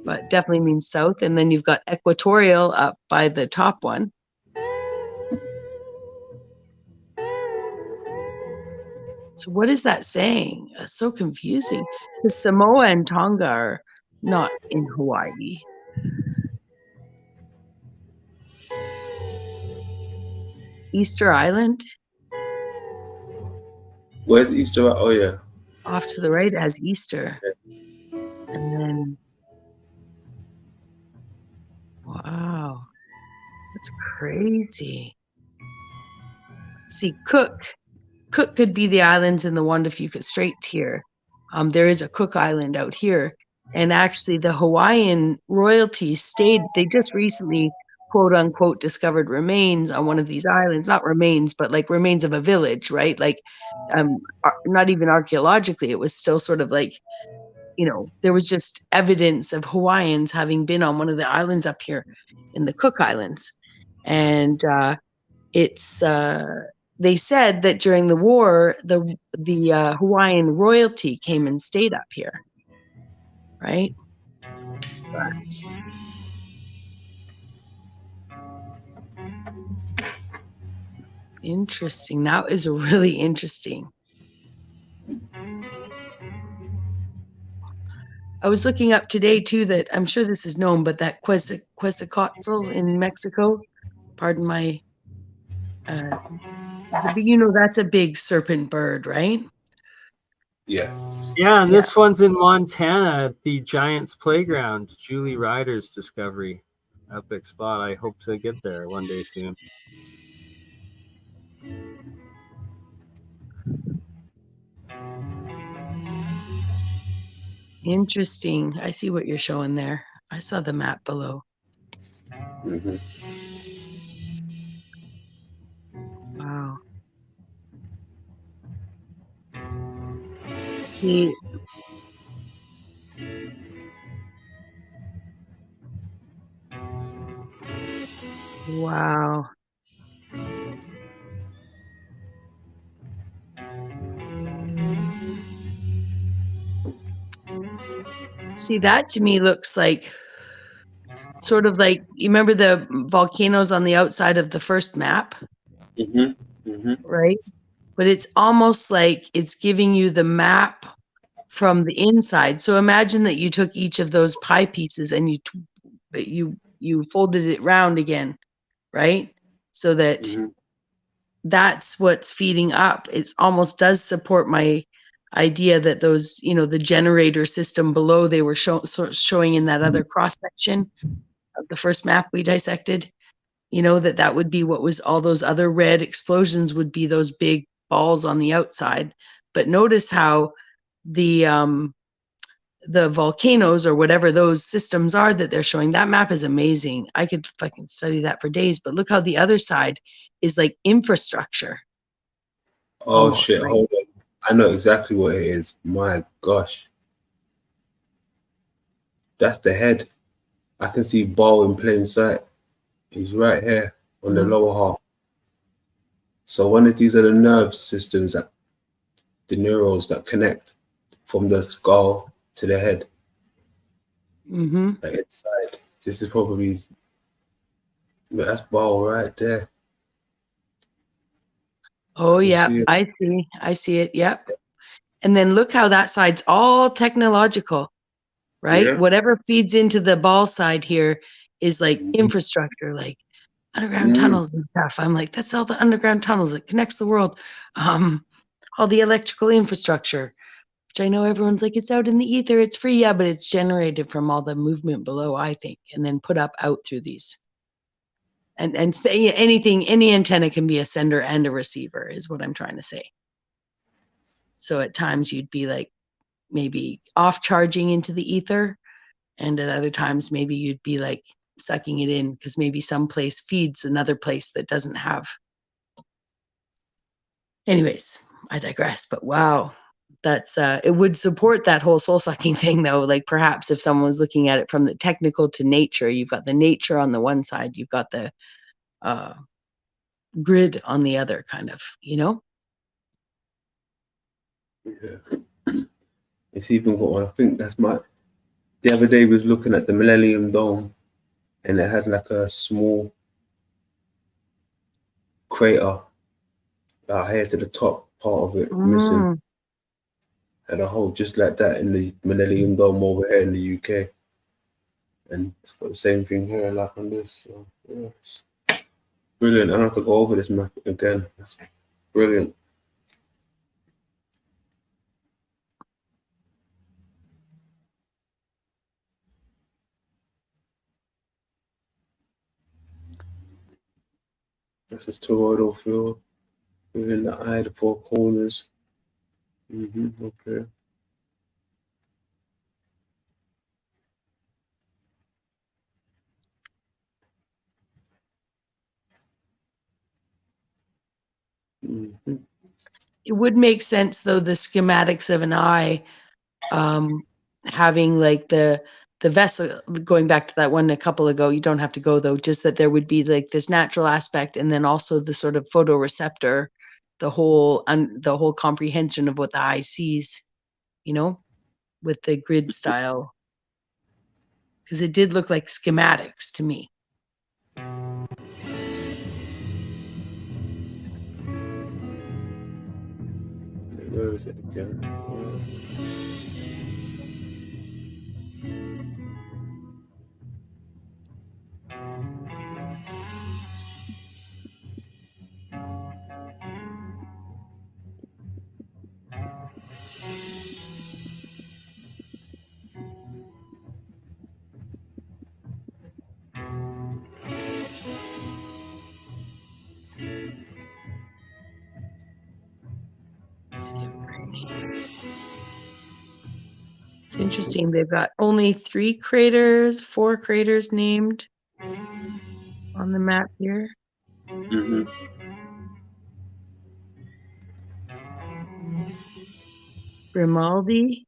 but definitely means south. And then you've got equatorial up by the top one. So what is that saying? That's so confusing. Because Samoa and Tonga are not in Hawaii. Easter Island?
Where's Easter? Oh, yeah.
Off to the right has Easter. And then, wow, that's crazy. See, Cook could be the islands in the Juan de Fuca Strait here. There is a Cook Island out here. And actually the Hawaiian royalty stayed, they just recently, quote unquote, discovered remains on one of these islands. Not remains, but like remains of a village, right? Like not even archaeologically, it was still sort of like, there was just evidence of Hawaiians having been on one of the islands up here in the Cook Islands. And it's... they said that during the war, the Hawaiian royalty came and stayed up here, right? But interesting. That is really interesting. I was looking up today too that I'm sure this is known, but that Quetzalcoatl in Mexico, pardon my, that's a big serpent bird, right?
Yes.
Yeah, and
Yeah.
this one's in Montana at the Giants Playground. Julie Ryder's discovery. Epic spot. I hope to get there one day soon.
Interesting. I see what you're showing there. I saw the map below.
Mm-hmm.
Wow. See, wow. See, that to me looks like sort of like, you remember the volcanoes on the outside of the first map,
Mm-hmm. Mm-hmm.
right? But it's almost like it's giving you the map from the inside. So imagine that you took each of those pie pieces and you folded it round again, right? So that
Mm-hmm.
that's what's feeding up. It almost does support my idea that those, the generator system below, they were showing in that other cross section of the first map we dissected, that would be what was all those other red explosions would be those big balls on the outside. But notice how the volcanoes or whatever those systems are that they're showing, that map is amazing. I could fucking study that for days. But look how the other side is like infrastructure.
Oh
Almost,
shit!
right?
Hold on. I know exactly what it is. My gosh, that's the head. I can see Bo in plain sight. He's right here on the lower half. So one of these are the nerve systems, that the neurons that connect from the skull to the head.
Mm-hmm.
Like inside. This is probably, that's Bo right there.
Oh yeah,
See it.
I see it. Yep. And then look how that side's all technological, right?
Yeah.
Whatever feeds into the ball side here is like infrastructure, like underground tunnels and stuff. I'm like, that's all the underground tunnels that connects the world. All the electrical infrastructure, which I know everyone's like, it's out in the ether, it's free. Yeah, but it's generated from all the movement below, I think, and then put up out through these. And any antenna can be a sender and a receiver, is what I'm trying to say. So at times you'd be like maybe off charging into the ether, and at other times maybe you'd be like sucking it in because maybe some place feeds another place that doesn't have. Anyways, I digress. But wow, that's it would support that whole soul sucking thing though. Like perhaps if someone was looking at it from the technical to nature, you've got the nature on the one side, you've got the grid on the other, kind of,
Yeah. It's even got one. I think that's the other day we was looking at the Millennium Dome, and it had like a small crater here to the top part of it missing. Had a hole just like that in the Millennium Dome over here in the UK. And it's got the same thing here like on this. So yeah, it's brilliant. I don't have to go over this map again. That's brilliant. This is toroidal field within the eye, the four corners. Okay.
It would make sense though, the schematics of an eye having like the vessel, going back to that one a couple ago, you don't have to go though, just that there would be like this natural aspect and then also the sort of photoreceptor, the whole comprehension of what the eye sees, with the grid style, because it did look like schematics to me.
Where is it again?
It's interesting. They've got only 4 craters named on the map here.
Mm-hmm.
Grimaldi,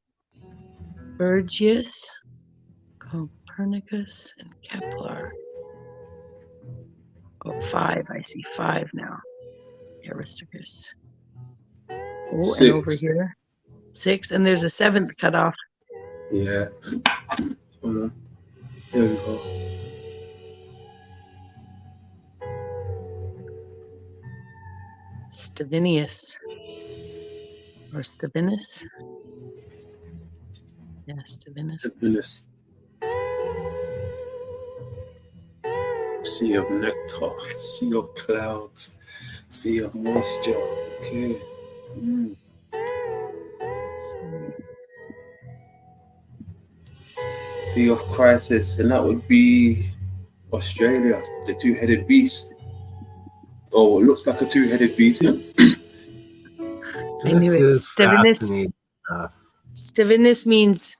Burgius, Copernicus, and Kepler. Oh, 5. I see 5 now. Aristarchus. Oh,
6.
and over here, 6. And there's a 7th cut off.
Yeah. Hold on. There we go.
Stavinius. Or Stavinus. Yeah, Stavinus.
Goodness. Sea of nectar, sea of clouds, sea of moisture. Okay. Mm. Sea of crisis, and that would be Australia, the two-headed beast. Oh, it looks like a two-headed beast.
I knew
This
it.
is
Stavinus.
fascinating stuff.
Stavinus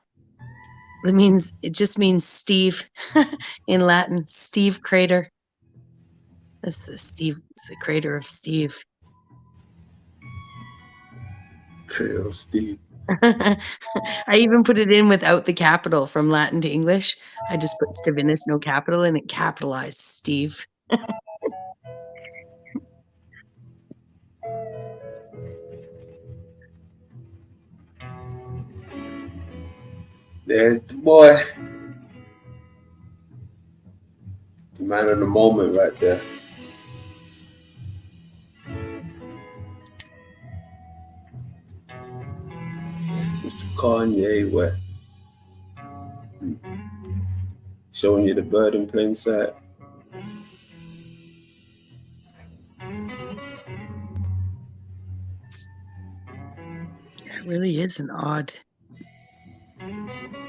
it just means Steve in Latin. Steve crater. That's the Steve. It's the crater of Steve.
Crater of Steve.
I even put it in without the capital from Latin to English. I just put Stavinus, no capital, and it capitalized Steve.
There's the boy. The man of the moment right there. Mr. Kanye West. Showing you the bird in plain sight.
It really is an odd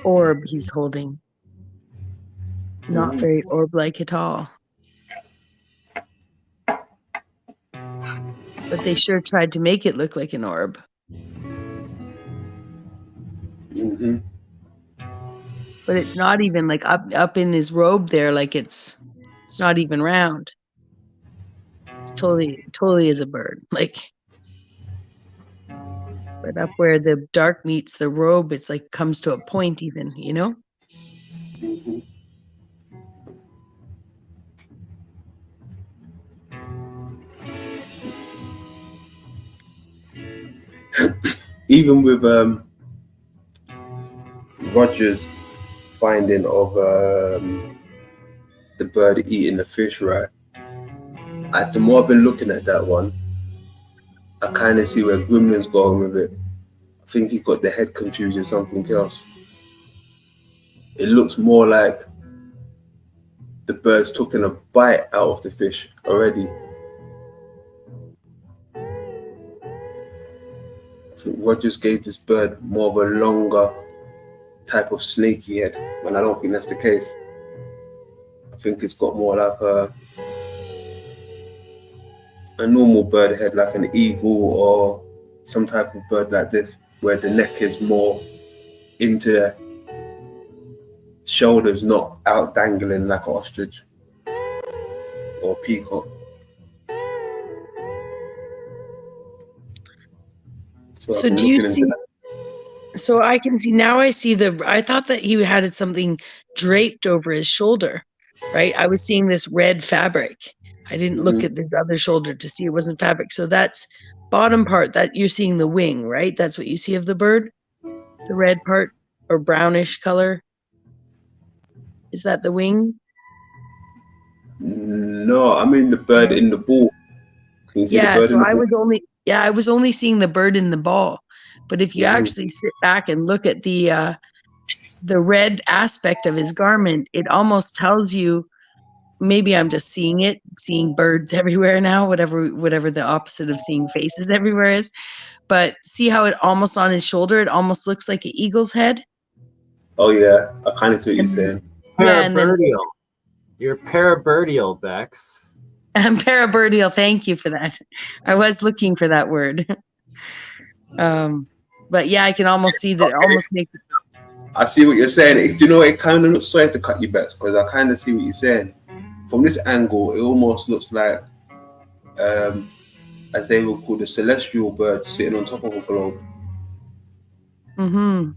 orb he's holding. Not very orb-like at all. But they sure tried to make it look like an orb.
Mm-hmm.
But it's not even like up in his robe there, like it's not even round. It's totally is a bird. Like, but up where the dark meets the robe, it's like comes to a point even, you know?
Mm-hmm. Even with Roger's finding of the bird eating the fish, right? The more I've been looking at that one, I kind of see where Gremlin's going with it. I think he got the head confused with something else. It looks more like the bird's taking a bite out of the fish already. I think Rogers gave this bird more of a longer type of snaky head, and I don't think that's the case. I think it's got more like a normal bird head, like an eagle or some type of bird like this, where the neck is more into the shoulders, not out dangling like an ostrich or a peacock.
So do you see? So I can see now. I see I thought that he had something draped over his shoulder, right? I was seeing this red fabric. I didn't look at his other shoulder to see it wasn't fabric. So that's bottom part that you're seeing the wing, right? That's what you see of the bird, the red part or brownish color. Is that the wing?
No, I mean the bird in the ball. Can you see the bird in the ball?
I was only seeing the bird in the ball. But if you actually sit back and look at the red aspect of his garment, it almost tells you, maybe I'm just seeing birds everywhere now, whatever the opposite of seeing faces everywhere is. But see how it almost on his shoulder, it almost looks like an eagle's head?
Oh yeah, I kind of see what you're saying.
Parabirdal. You're parabirdal, Bex.
I'm parabirdal. Thank you for that. I was looking for that word. But yeah, I can almost see that. It almost makes
I see what you're saying. Do you know, it kind of looks, sorry to cut you back, because I kind of see what you're saying. From this angle, it almost looks like, as they would call the celestial bird sitting on top of a globe.
Mm-hmm.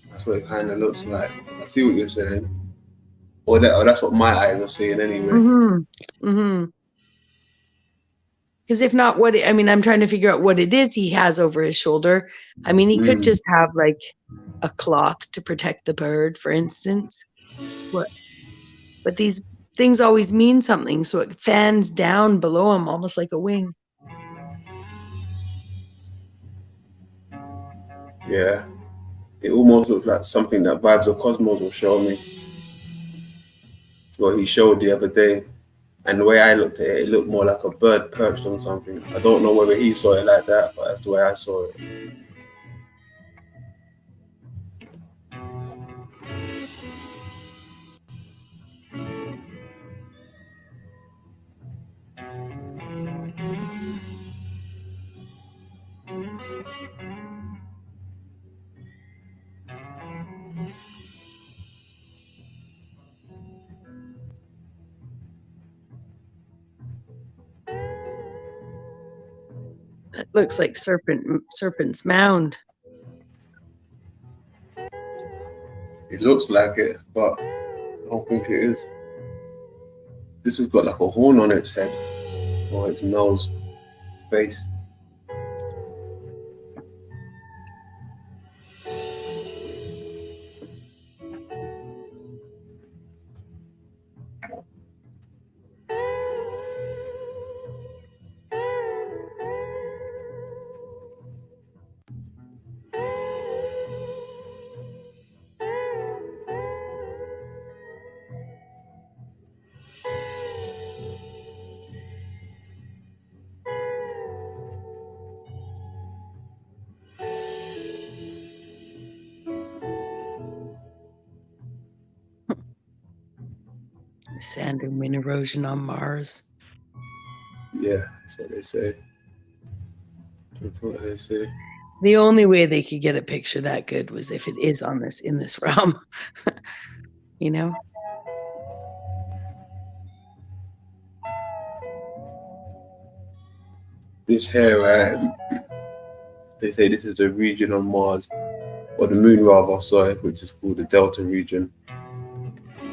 That's what it kind of looks like. I see what you're saying. Or that's what my eyes are seeing anyway.
Mm-hmm. Mm-hmm. Because if not, I'm trying to figure out what it is he has over his shoulder. I mean, he could just have like a cloth to protect the bird, for instance. But these things always mean something, so it fans down below him almost like a wing.
Yeah. It almost looks like something that Vibes of Cosmos will show me. What he showed the other day. And the way I looked at it, it looked more like a bird perched on something. I don't know whether he saw it like that, but that's the way I saw it.
That looks like Serpent's Mound.
It looks like it, but I don't think it is. This has got like a horn on its head, or its nose, face.
Sand and wind erosion on Mars.
Yeah, that's what they say. That's what they say.
The only way they could get a picture that good was if it is in this realm. You know?
This here, they say this is the region on Mars, or the moon rather, sorry, which is called the Delta region.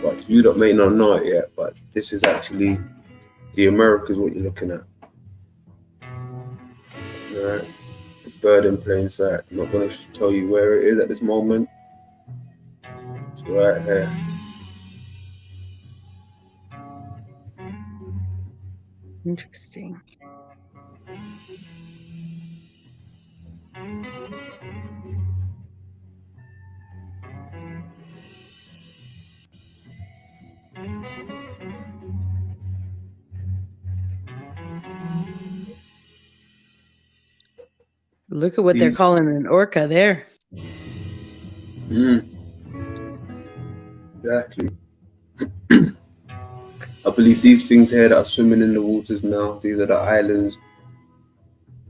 But you may not know it yet, but this is actually the Americas, what you're looking at. Alright, the bird in plain sight. I'm not going to tell you where it is at this moment. It's right here.
Interesting. Look at what they're calling an orca there.
Exactly. I believe these things here that are swimming in the waters now, these are the islands,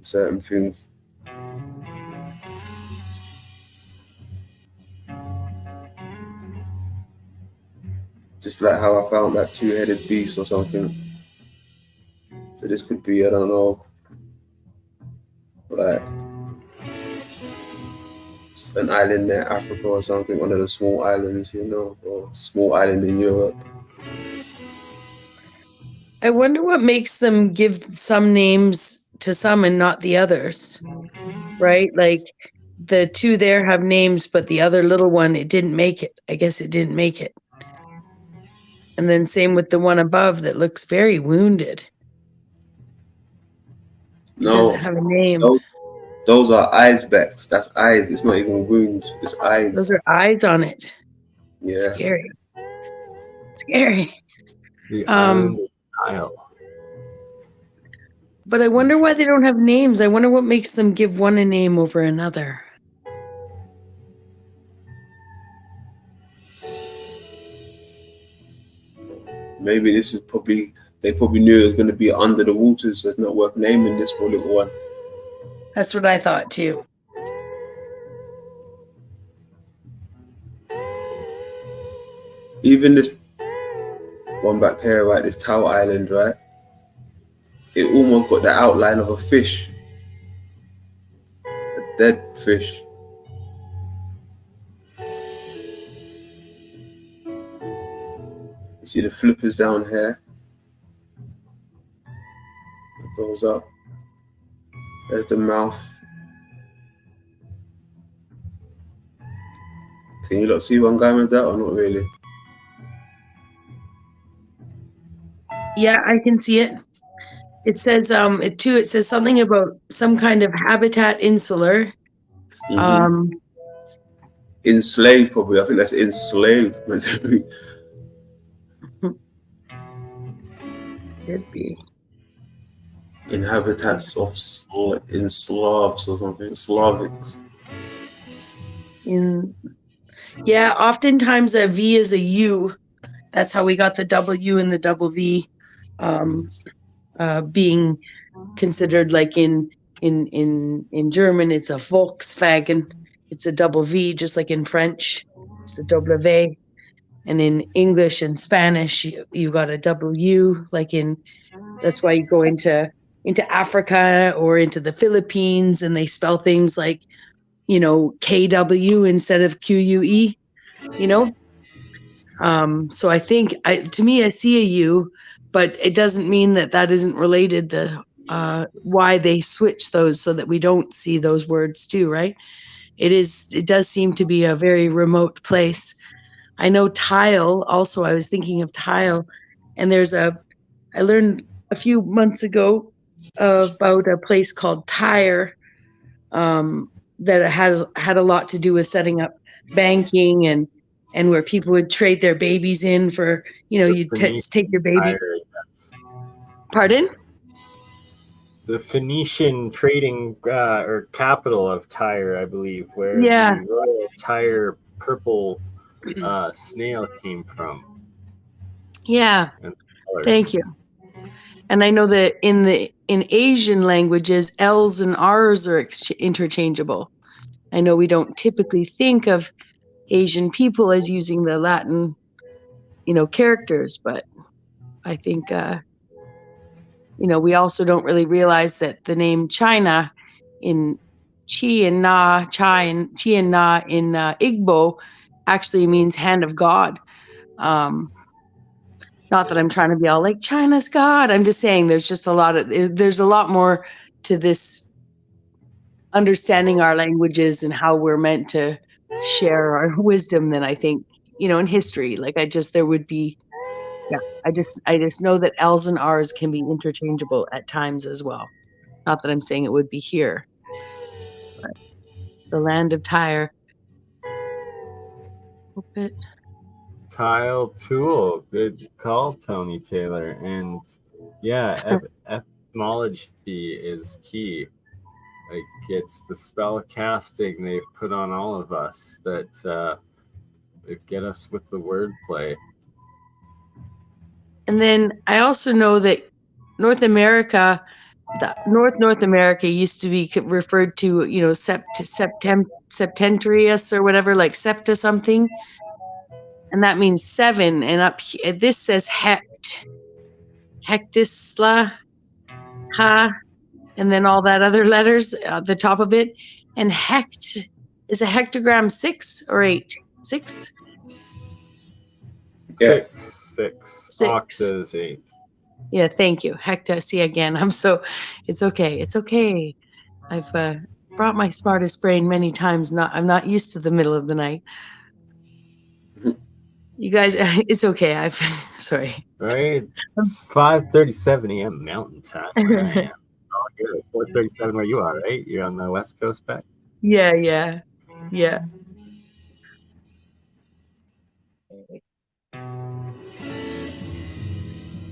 certain things. Just like how I found that two-headed beast or something. So this could be, I don't know, like an island near Africa or something, one of the small islands, you know, or small island in Europe.
I wonder what makes them give some names to some and not the others, right? Like the two there have names, but the other little one, it didn't make it. I guess it didn't make it. And then same with the one above that looks very wounded. It doesn't have a name.
Those are eyes backs. That's eyes. It's not even wounds. It's eyes.
Those are eyes on it.
Yeah.
Scary. Scary.
The island of Nile.
But I wonder why they don't have names. I wonder what makes them give one a name over another.
Maybe this is they probably knew it was going to be under the waters, so it's not worth naming this for little one.
That's what I thought too.
Even this one back here, right, this Tower Island, right, it almost got the outline of a fish, a dead fish. You see the flippers down here? It goes up. There's the mouth. Can you not see one guy with that or not really?
Yeah, I can see it. It says it says something about some kind of habitat insular.
Enslaved, probably. I think that's enslaved.
Could be.
Inhabitants of in Slavs or something. Slavics.
Yeah, oftentimes a V is a U. That's how we got the W and the double V being considered, like in German it's a Volkswagen. It's a double V, just like in French it's a W. And in English and Spanish you got a W, like that's why you go into Africa or into the Philippines and they spell things like, KW instead of QUE, so I think to me I see a U, but it doesn't mean that isn't related why they switch those so that we don't see those words too, right? It does seem to be a very remote place. I know tile also. I was thinking of tile, and I learned a few months ago about a place called Tyre that had a lot to do with setting up banking and where people would trade their babies in for, you'd take your baby.
Tyre, yes.
Pardon?
The Phoenician trading or capital of Tyre, I believe, where
Yeah.
the Royal Tyre purple snail came from.
Yeah. Thank you. And I know that in Asian languages, L's and R's are interchangeable. I know we don't typically think of Asian people as using the Latin, characters, but I think, we also don't really realize that the name China in Chi and Na in Igbo actually means hand of God. Not that I'm trying to be all like China's God. I'm just saying there's just there's a lot more to this understanding our languages and how we're meant to share our wisdom than I think, in history. Like I just know that L's and R's can be interchangeable at times as well. Not that I'm saying it would be here. But the land of Tyre.
Tile tool. Good call, Tony Taylor. And yeah, etymology is key. Like it's the spell casting they've put on all of us that get us with the wordplay.
And then I also know that North America used to be referred to, Septentrius or whatever, like septa something. And that means 7. And up here, this says hectisla, ha, and then all that other letters at the top of it. And hect is a hectogram 6 or 8? 6?
Yes.
6. Octa is 8.
Yeah, thank you. Hecta. See again. It's okay. It's okay. I've brought my smartest brain many times. I'm not used to the middle of the night. You guys, it's okay. Sorry.
Right. It's 5:37 a.m. Mountain Time. Where I am. Oh, you're at 4:37 where you are, right? You're on the West Coast back.
Yeah.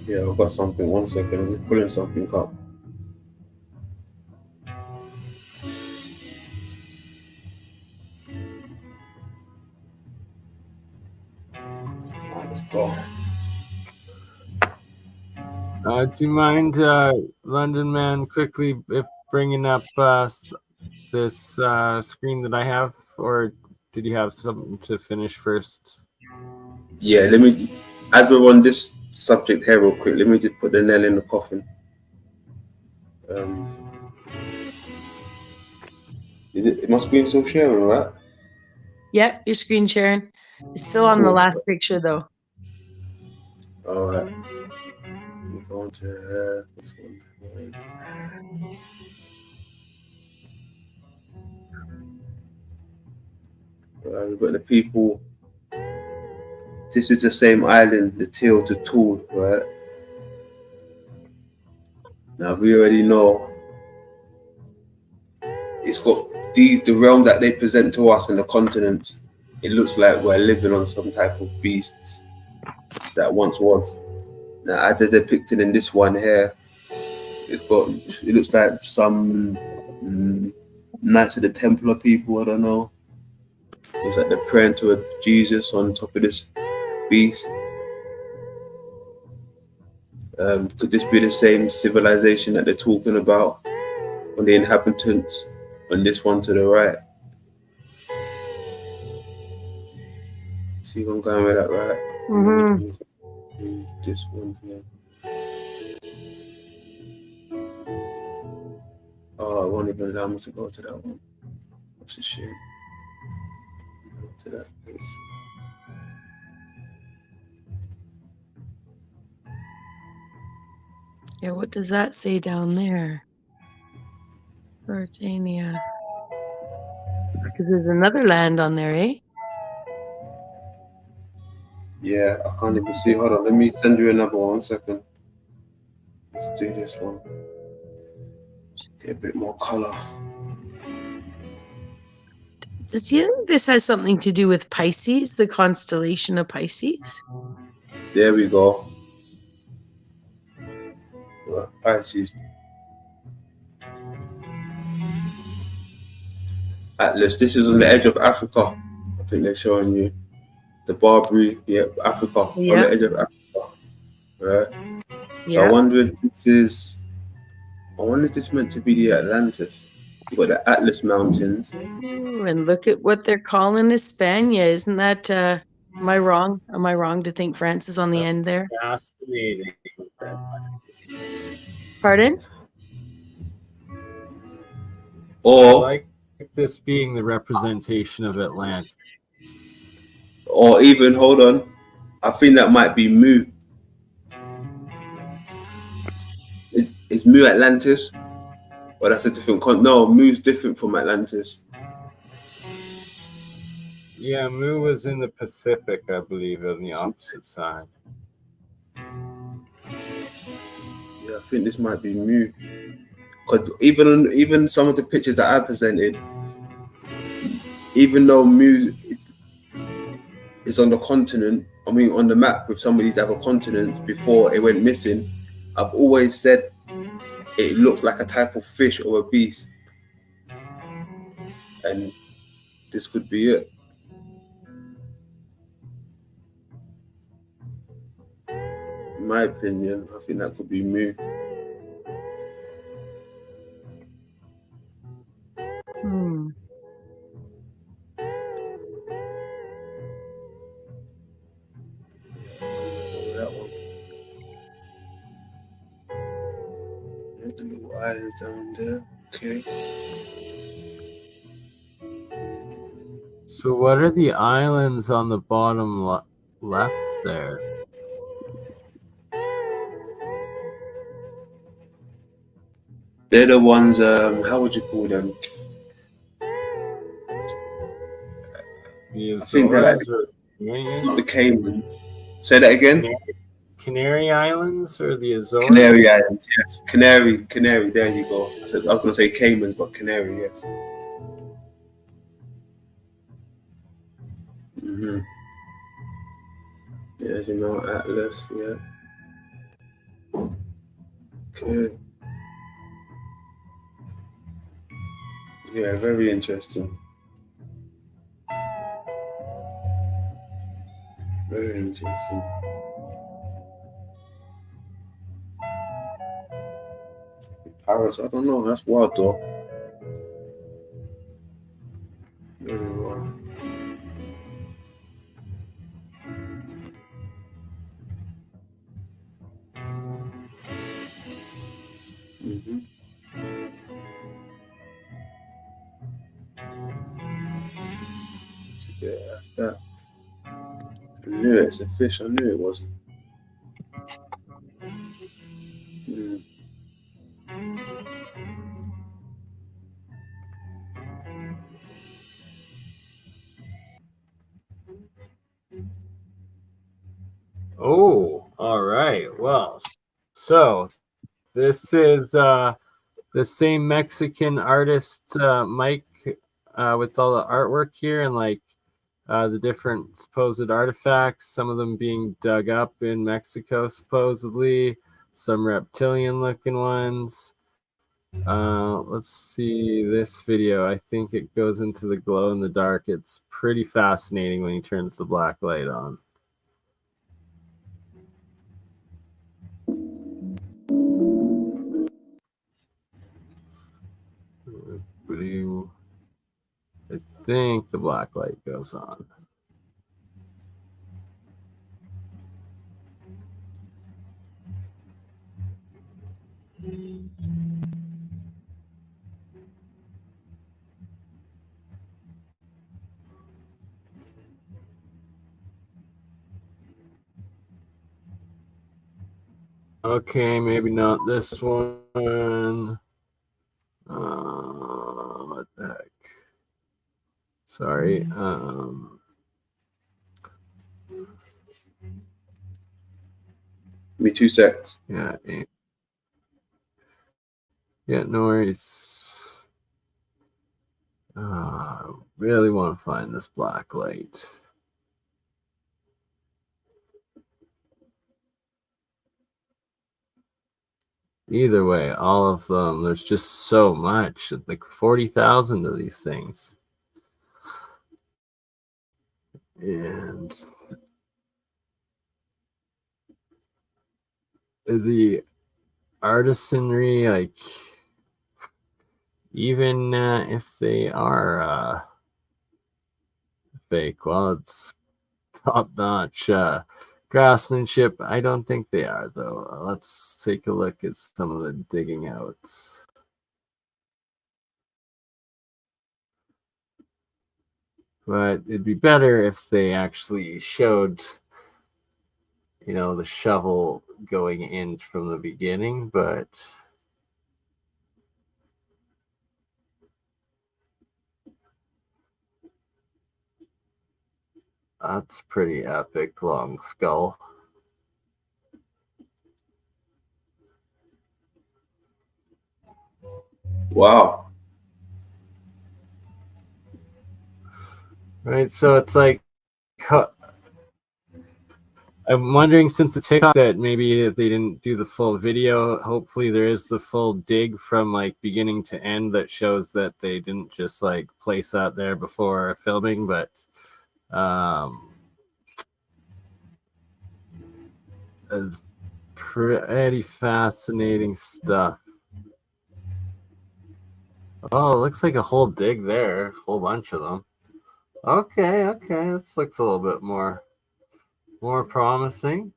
Yeah, I've got something. 1 second. I'm just pulling something up. Let's go.
Do you mind, LondonMan, quickly bringing up this screen that I have, or did you have something to finish first?
Yeah, let me, as we're on this subject here real quick, let me just put the nail in the coffin. It must be still sharing, right?
Yep, your screen sharing. It's still on the last picture though.
All right. We're going to this one. We've got the people. This is the same island, the tail to tool, right? Now we already know it's got the realms that they present to us in the continents. It looks like we're living on some type of beast that once was. Now, as they're depicted in this one here, it looks like some Knights of the Templar people, I don't know. It looks like they're praying to a Jesus on top of this beast. Could this be the same civilization that they're talking about on the inhabitants on this one to the right? See if I'm going with that right?
Mm-hmm.
This one here. Oh, it won't even allow me to go to that one. That's a shame. Go to that place.
Yeah, what does that say down there? Mauritania. Because there's another land on there, eh?
Yeah, I can't even see. Hold on, let me send you another one. 1 second. Let's do this one. Get a bit more color.
Does you think this has something to do with Pisces, the constellation of Pisces?
There we go. Pisces. Atlas. This is on the edge of Africa. I think they're showing you the Barbary. Yeah, Africa.
Yeah.
On the edge of Africa. Right. So
Yeah.
I wonder if this meant to be the Atlantis. You've got the Atlas Mountains.
Ooh, and look at what they're calling Hispania. Isn't that am I wrong? Am I wrong to think France is on the end there?
Fascinating.
Pardon?
I
Or
like this being the representation of Atlantis.
or even, hold on, I think that might be Mu. Is Mu Atlantis? Or that's a different no, Mu's different from Atlantis.
Yeah, Mu was in the Pacific, I believe, on the opposite side.
Yeah, I think this might be Mu. Because even some of the pictures that I presented, even though Mu is on the continent, I mean on the map with some of these other continents before it went missing, I've always said it looks like a type of fish or a beast. And this could be it. In my opinion, I think that could be Mu. That one. The little islands down there. Okay.
So what are the islands on the bottom left there?
They're the ones, how would you call them?
The
I think they're like
Azores?
the Caymans. Say that again?
Canary Islands or the Azores?
Canary Islands, yes. Canary, there you go. So I was going to say Caymans, but Canary, yes. Mm-hmm. Yeah, as you know, Atlas, yeah. Okay. Yeah, very interesting. Very interesting. Paris, I don't know. That's wild, though. Very wild. Mm-hmm. Yeah, that's that. I knew it's a fish. I knew it was. Mm.
Oh, all right. Well, so this is the same Mexican artist, Mike, with all the artwork here and like the different supposed artifacts, some of them being dug up in Mexico, supposedly, some reptilian looking ones. Let's see this video. I think it goes into the glow in the dark. It's pretty fascinating when he turns the black light on. Blue. I think the black light goes on. Okay, maybe not this one. What the heck? Sorry.
Give me 2 seconds.
Yeah. Yeah, no worries. Really want to find this black light. Either way, all of them, there's just so much, like 40,000 of these things. And the artisanry, like, even if they are fake, well, it's top-notch craftsmanship. I don't think they are, though. Let's take a look at some of the digging out. But it'd be better if they actually showed, you know, the shovel going in from the beginning, but that's pretty epic. Long skull.
Wow.
Right, so it's like, I'm wondering, since it's TikTok, that maybe they didn't do the full video. Hopefully there is the full dig from like beginning to end that shows that they didn't just like place that there before filming, but it's pretty fascinating stuff. Oh, it looks like a whole dig there, a whole bunch of them. Okay, this looks a little bit more promising.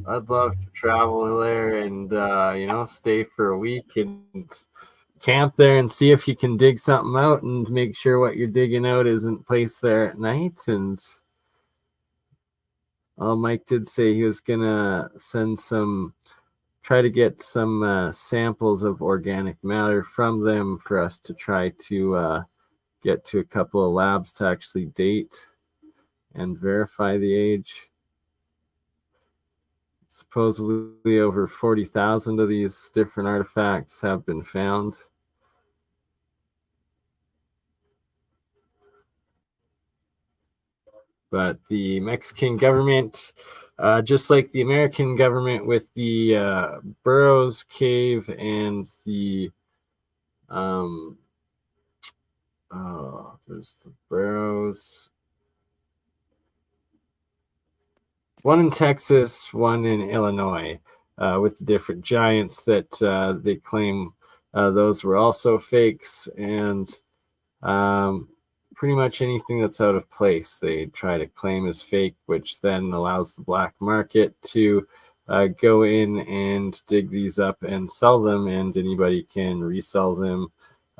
I'd love to travel there and you know, stay for a week and camp there and see if you can dig something out and make sure what you're digging out isn't placed there at night. And Mike did say he was gonna try to get some samples of organic matter from them for us to try to get to a couple of labs to actually date and verify the age. Supposedly over 40,000 of these different artifacts have been found. But the Mexican government, just like the American government with the Burroughs Cave and the there's the Burroughs. One in Texas, one in Illinois, with the different giants that they claim those were also fakes. And pretty much anything that's out of place they try to claim as fake, which then allows the black market to go in and dig these up and sell them, and anybody can resell them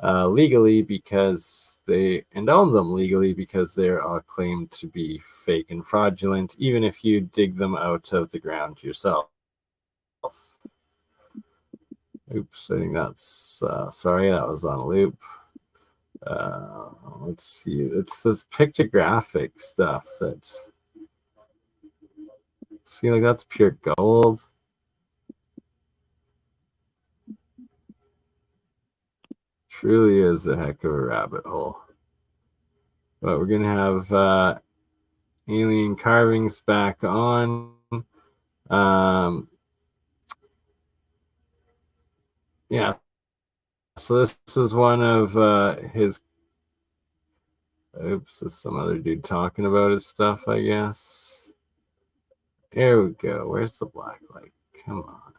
legally because they own them legally because they're all claimed to be fake and fraudulent, even if you dig them out of the ground yourself. Oops, I think that's sorry, that was on a loop. Let's see, it's this pictographic stuff that's, see, like that's pure gold. Truly is a heck of a rabbit hole. But we're gonna have alien carvings back on. Yeah, so this is one of his, oops, there's some other dude talking about his stuff, I guess. There we go. Where's the black light? Come on.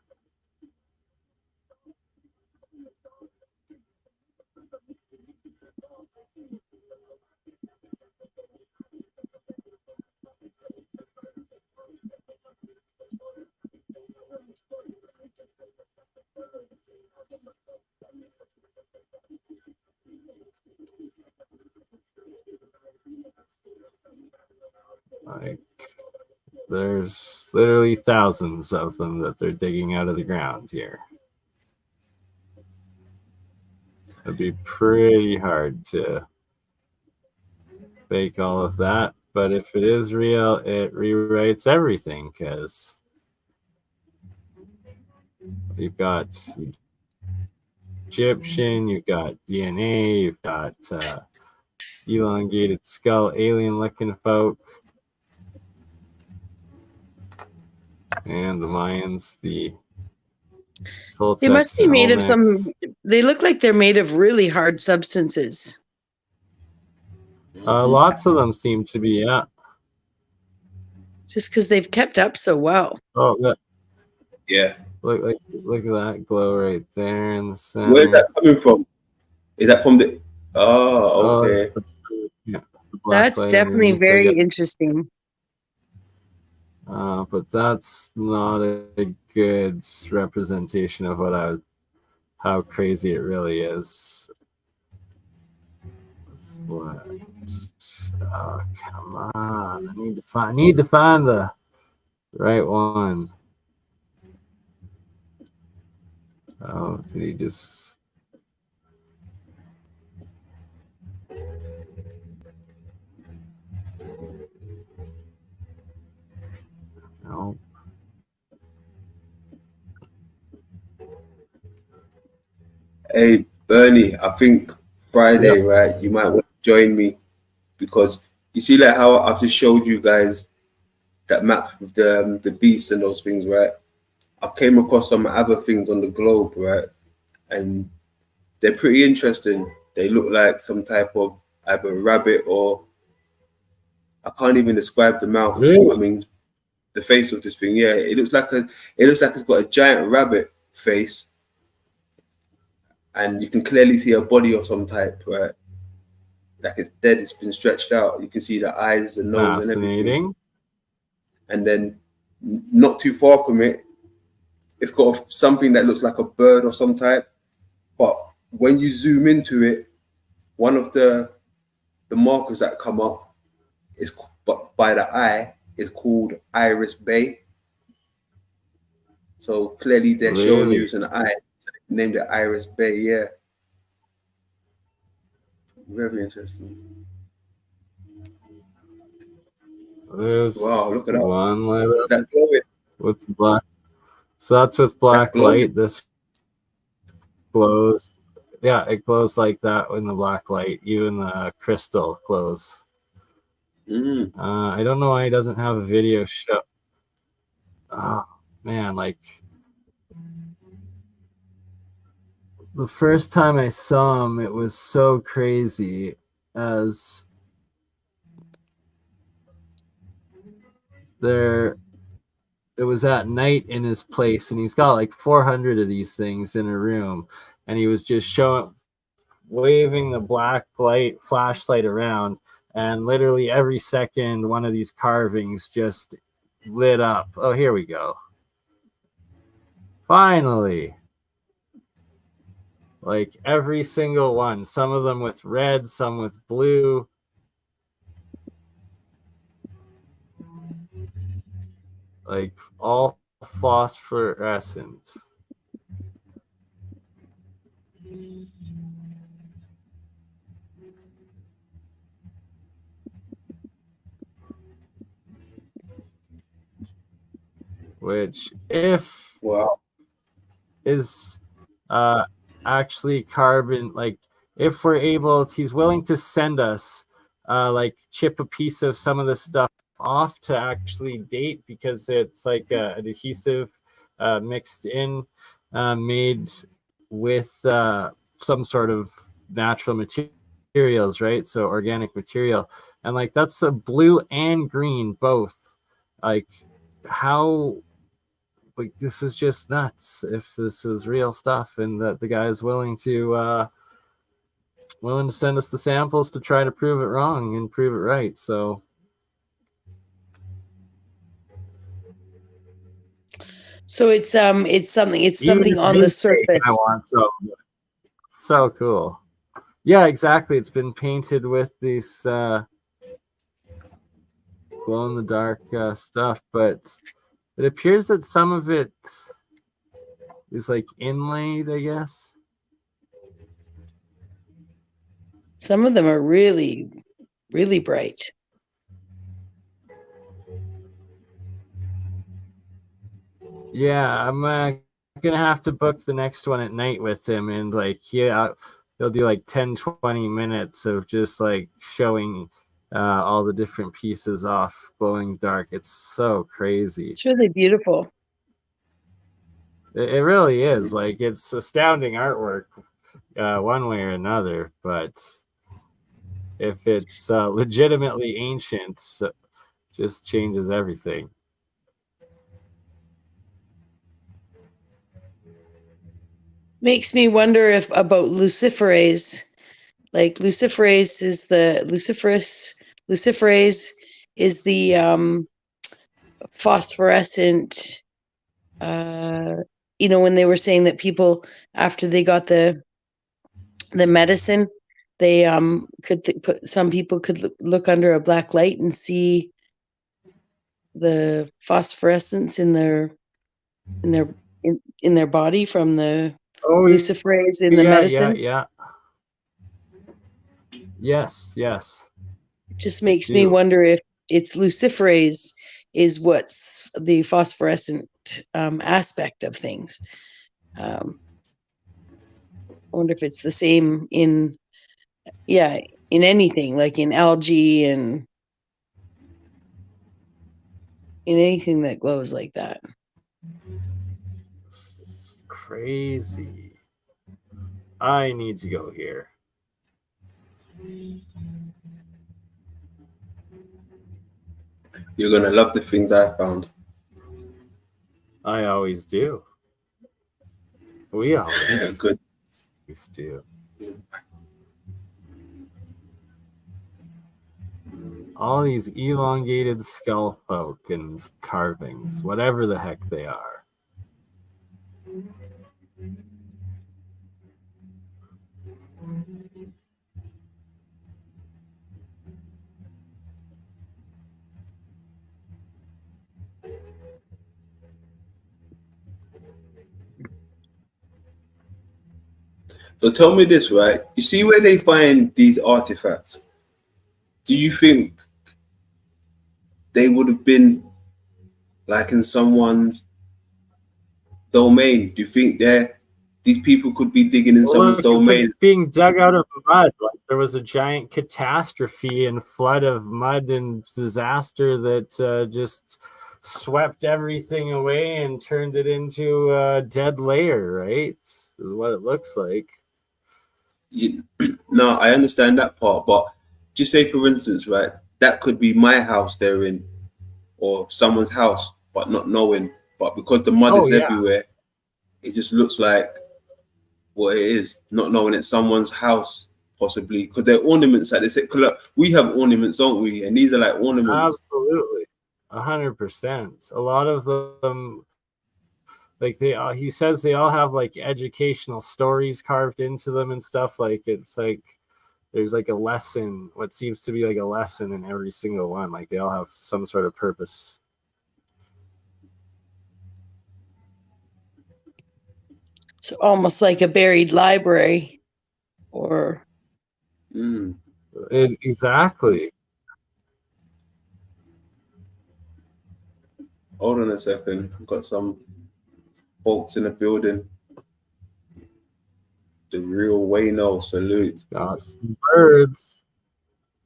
Like, there's literally thousands of them that they're digging out of the ground here. It'd be pretty hard to fake all of that, but if it is real, it rewrites everything, because you've got Egyptian, you've got DNA, you've got elongated skull, alien-looking folk. And the Mayans, the Toltecs,
They must be made of some,
Olmecs.
they look like they're made of really hard substances.
Lots of them seem to be, yeah.
Just because they've kept up so well.
Oh,
Yeah.
look at that glow right there in the center.
Where's that coming from? Is that from the? Oh, okay.
Yeah, the black
That's
light
definitely
underneath, I
very
guess.
interesting.
But that's not a good representation of how crazy it really is. That's what. Oh, come on! I need to find the right one. Oh, did he just? No.
Hey, Bernie, I think Friday, right? You might want to join me, because you see, like how I've just showed you guys that map with the beasts and those things, right? I've came across some other things on the globe, right? And they're pretty interesting. They look like some type of either rabbit, or I can't even describe the mouth.
Really?
I mean, the face of this thing. Yeah, it looks like it's got a giant rabbit face, and you can clearly see a body of some type, right? Like it's dead. It's been stretched out. You can see the eyes, the nose, and everything.
Fascinating.
And then, not too far from it, it's got something that looks like a bird or some type. But when you zoom into it, one of the markers that come up is, but by the eye, is called Iris Bay. So clearly they're showing you it's an eye. So they named it Iris Bay. Yeah. Very interesting.
There's
Wow, look at that.
one letter
That glowing.
with black. So that's with black light. This glows. Yeah, it glows like that in the black light. Even the crystal glows. I don't know why he doesn't have a video show. Oh man, like the first time I saw him, it was so crazy. As there, it was at night in his place, and he's got like 400 of these things in a room, and he was just showing waving the black light flashlight around, and literally every second one of these carvings just lit up. Oh, here we go. Finally. Like every single one, some of them with red, some with blue. Like all phosphorescent. Which, if
Wow.
is actually carbon, like if we're able, he's willing to send us like chip a piece of some of this stuff off to actually date, because it's like an adhesive mixed in, made with some sort of natural materials, right? So organic material, and like that's a blue and green both. Like how, like this is just nuts if this is real stuff, and that the guy is willing to send us the samples to try to prove it wrong and prove it right. So
it's something on the surface.
I want so cool. Yeah, exactly. It's been painted with these glow in the dark stuff, but it appears that some of it is like inlaid, I guess.
Some of them are really, really bright.
Yeah, I'm gonna have to book the next one at night with him, and like he'll do like 10-20 minutes of just like showing all the different pieces off glowing dark. It's so crazy.
It's really beautiful.
It really is. Like, it's astounding artwork one way or another, but if it's legitimately ancient, just changes everything.
Makes me wonder if about luciferase. Like luciferase is the luciferase is the phosphorescent. When they were saying that people after they got the medicine, they some people could look under a black light and see the phosphorescence in their body from the luciferase in the medicine.
Yeah. Yes.
It just makes me wonder if it's luciferase is what's the phosphorescent aspect of things. I wonder if it's the same in anything, like in algae and in anything that glows like that.
It's crazy. I need to go here.
You're gonna love the things I found.
I always do. We always
good.
do. All these elongated skull folk and carvings, whatever the heck they are.
So tell me this, right? You see where they find these artifacts? Do you think they would have been like in someone's domain? Do you think these people could be digging in someone's domain?
It's like being dug out of mud. Like there was a giant catastrophe and flood of mud and disaster that just swept everything away and turned it into a dead layer, right? Is what it looks like.
No, I understand that part, but just say for instance, right, that could be my house they're in or someone's house, but not knowing. But because the mud is everywhere, it just looks like what it is, not knowing it's someone's house, possibly, because they're ornaments. Like they said, we have ornaments, don't we? And these are like ornaments.
Absolutely, 100%. A lot of them, like he says they all have like educational stories carved into them and stuff. Like it's like there's like a lesson, what seems to be like a lesson in every single one. Like they all have some sort of purpose.
So almost like a buried library, or
Exactly.
Hold on a second. I've got some folks in the building. The real Wayno, salute.
Got some birds.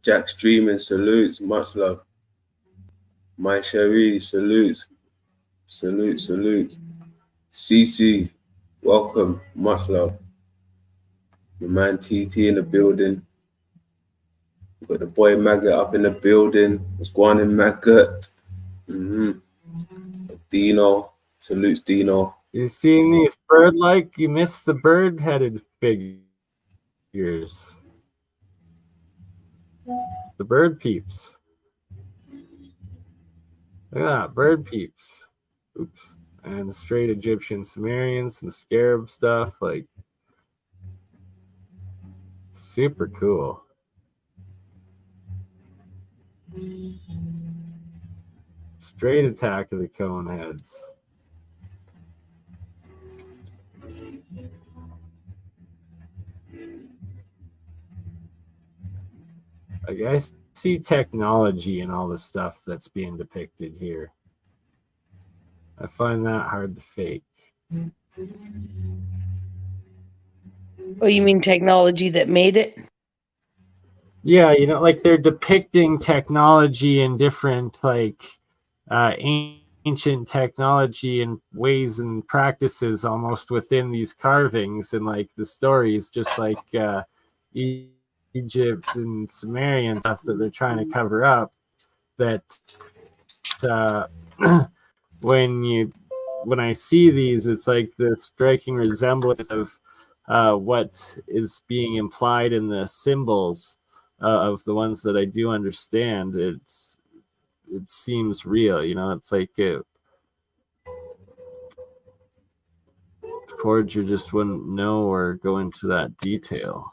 Jack Streaming, salutes. Much love. My Cherie, salutes. Salute. CC, welcome. Much love. The man TT in the building. We've got the boy Maggot up in the building. What's going on, Maggot? Dino, salutes Dino.
You seen these bird-like? You missed the bird-headed figures. The bird peeps. Look at that, bird peeps. Oops. And straight Egyptian Sumerian, some scarab stuff, like super cool. Straight Attack of the Cone Heads. Like I see technology in all the stuff that's being depicted here. I find that hard to fake.
oh, you mean technology that made it?
Yeah, you know, like they're depicting technology in different, like, ancient technology and ways and practices almost within these carvings and like the stories, just like Egypt and Sumerian stuff that they're trying to cover up. That when I see these, it's like the striking resemblance of what is being implied in the symbols of the ones that I do understand. It seems real, you know. It's like Forger just wouldn't know or go into that detail.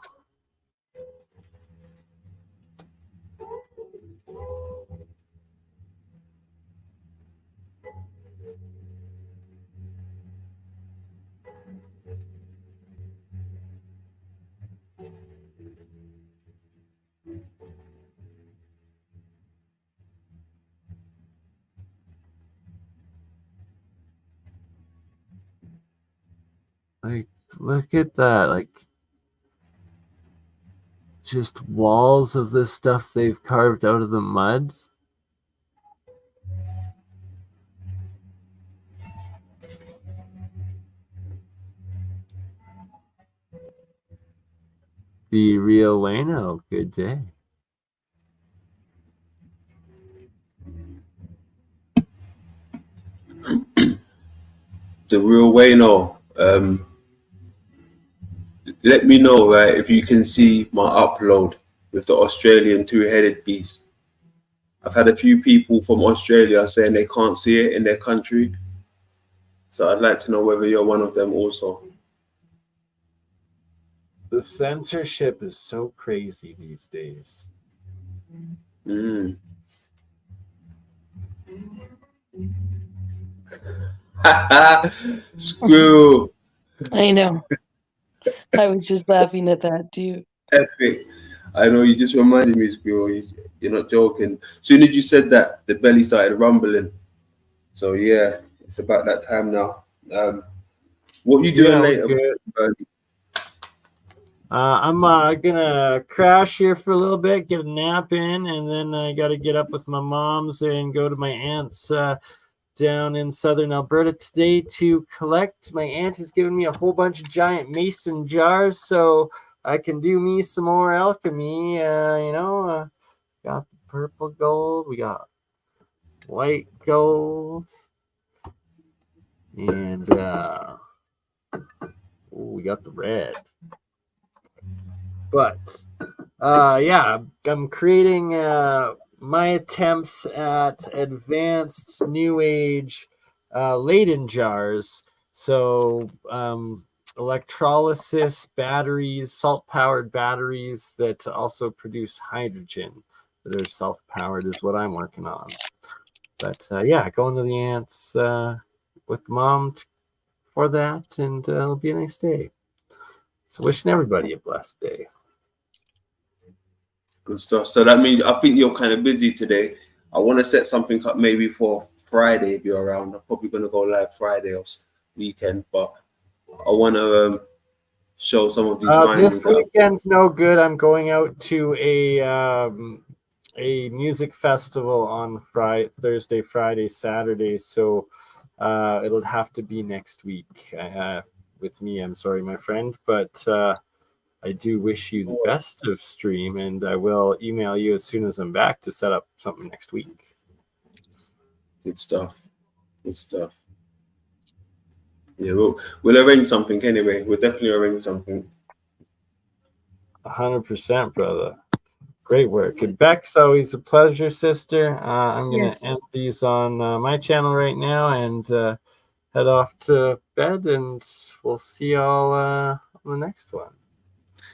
Like, look at that. Like, just walls of this stuff they've carved out of the mud. The real Wayno, good day.
The real Wayno. Let me know, right, if you can see my upload with the Australian two-headed beast. I've had a few people from Australia saying they can't see it in their country. So I'd like to know whether you're one of them also.
The censorship is so crazy these days.
Screw.
I know. I was just laughing at that too.
Epic. I know, you just reminded me, Screw. You're not joking. Soon as you said that, the belly started rumbling. So yeah, it's about that time now. What are you doing later?
I'm gonna crash here for a little bit, get a nap in, and then I gotta get up with my mom's and go to my aunt's down in southern Alberta today to collect. My aunt has given me a whole bunch of giant mason jars so I can do me some more alchemy. Got the purple gold, we got white gold, and Ooh, we got the red. But yeah, I'm creating my attempts at advanced new age Leyden jars. So electrolysis batteries, salt-powered batteries that also produce hydrogen that are self-powered is what I'm working on. But yeah, going to the ants with mom for that, and it'll be a nice day. So wishing everybody a blessed day.
Good stuff. So that means I think you're kind of busy today. I want to set something up maybe for Friday if you're around. I'm probably going to go live Friday or weekend, but I want to show some of these findings.
This weekend's no good. I'm going out to a music festival on Thursday, Friday, Saturday. So it'll have to be next week with me. I'm sorry, my friend, but I do wish you the best of stream, and I will email you as soon as I'm back to set up something next week.
Good stuff. Good stuff. Yeah, we'll arrange something anyway. We'll definitely arrange something.
100%, brother. Great work. And Beck's always a pleasure, sister. I'm going to end these on my channel right now and head off to bed, and we'll see y'all on the next one.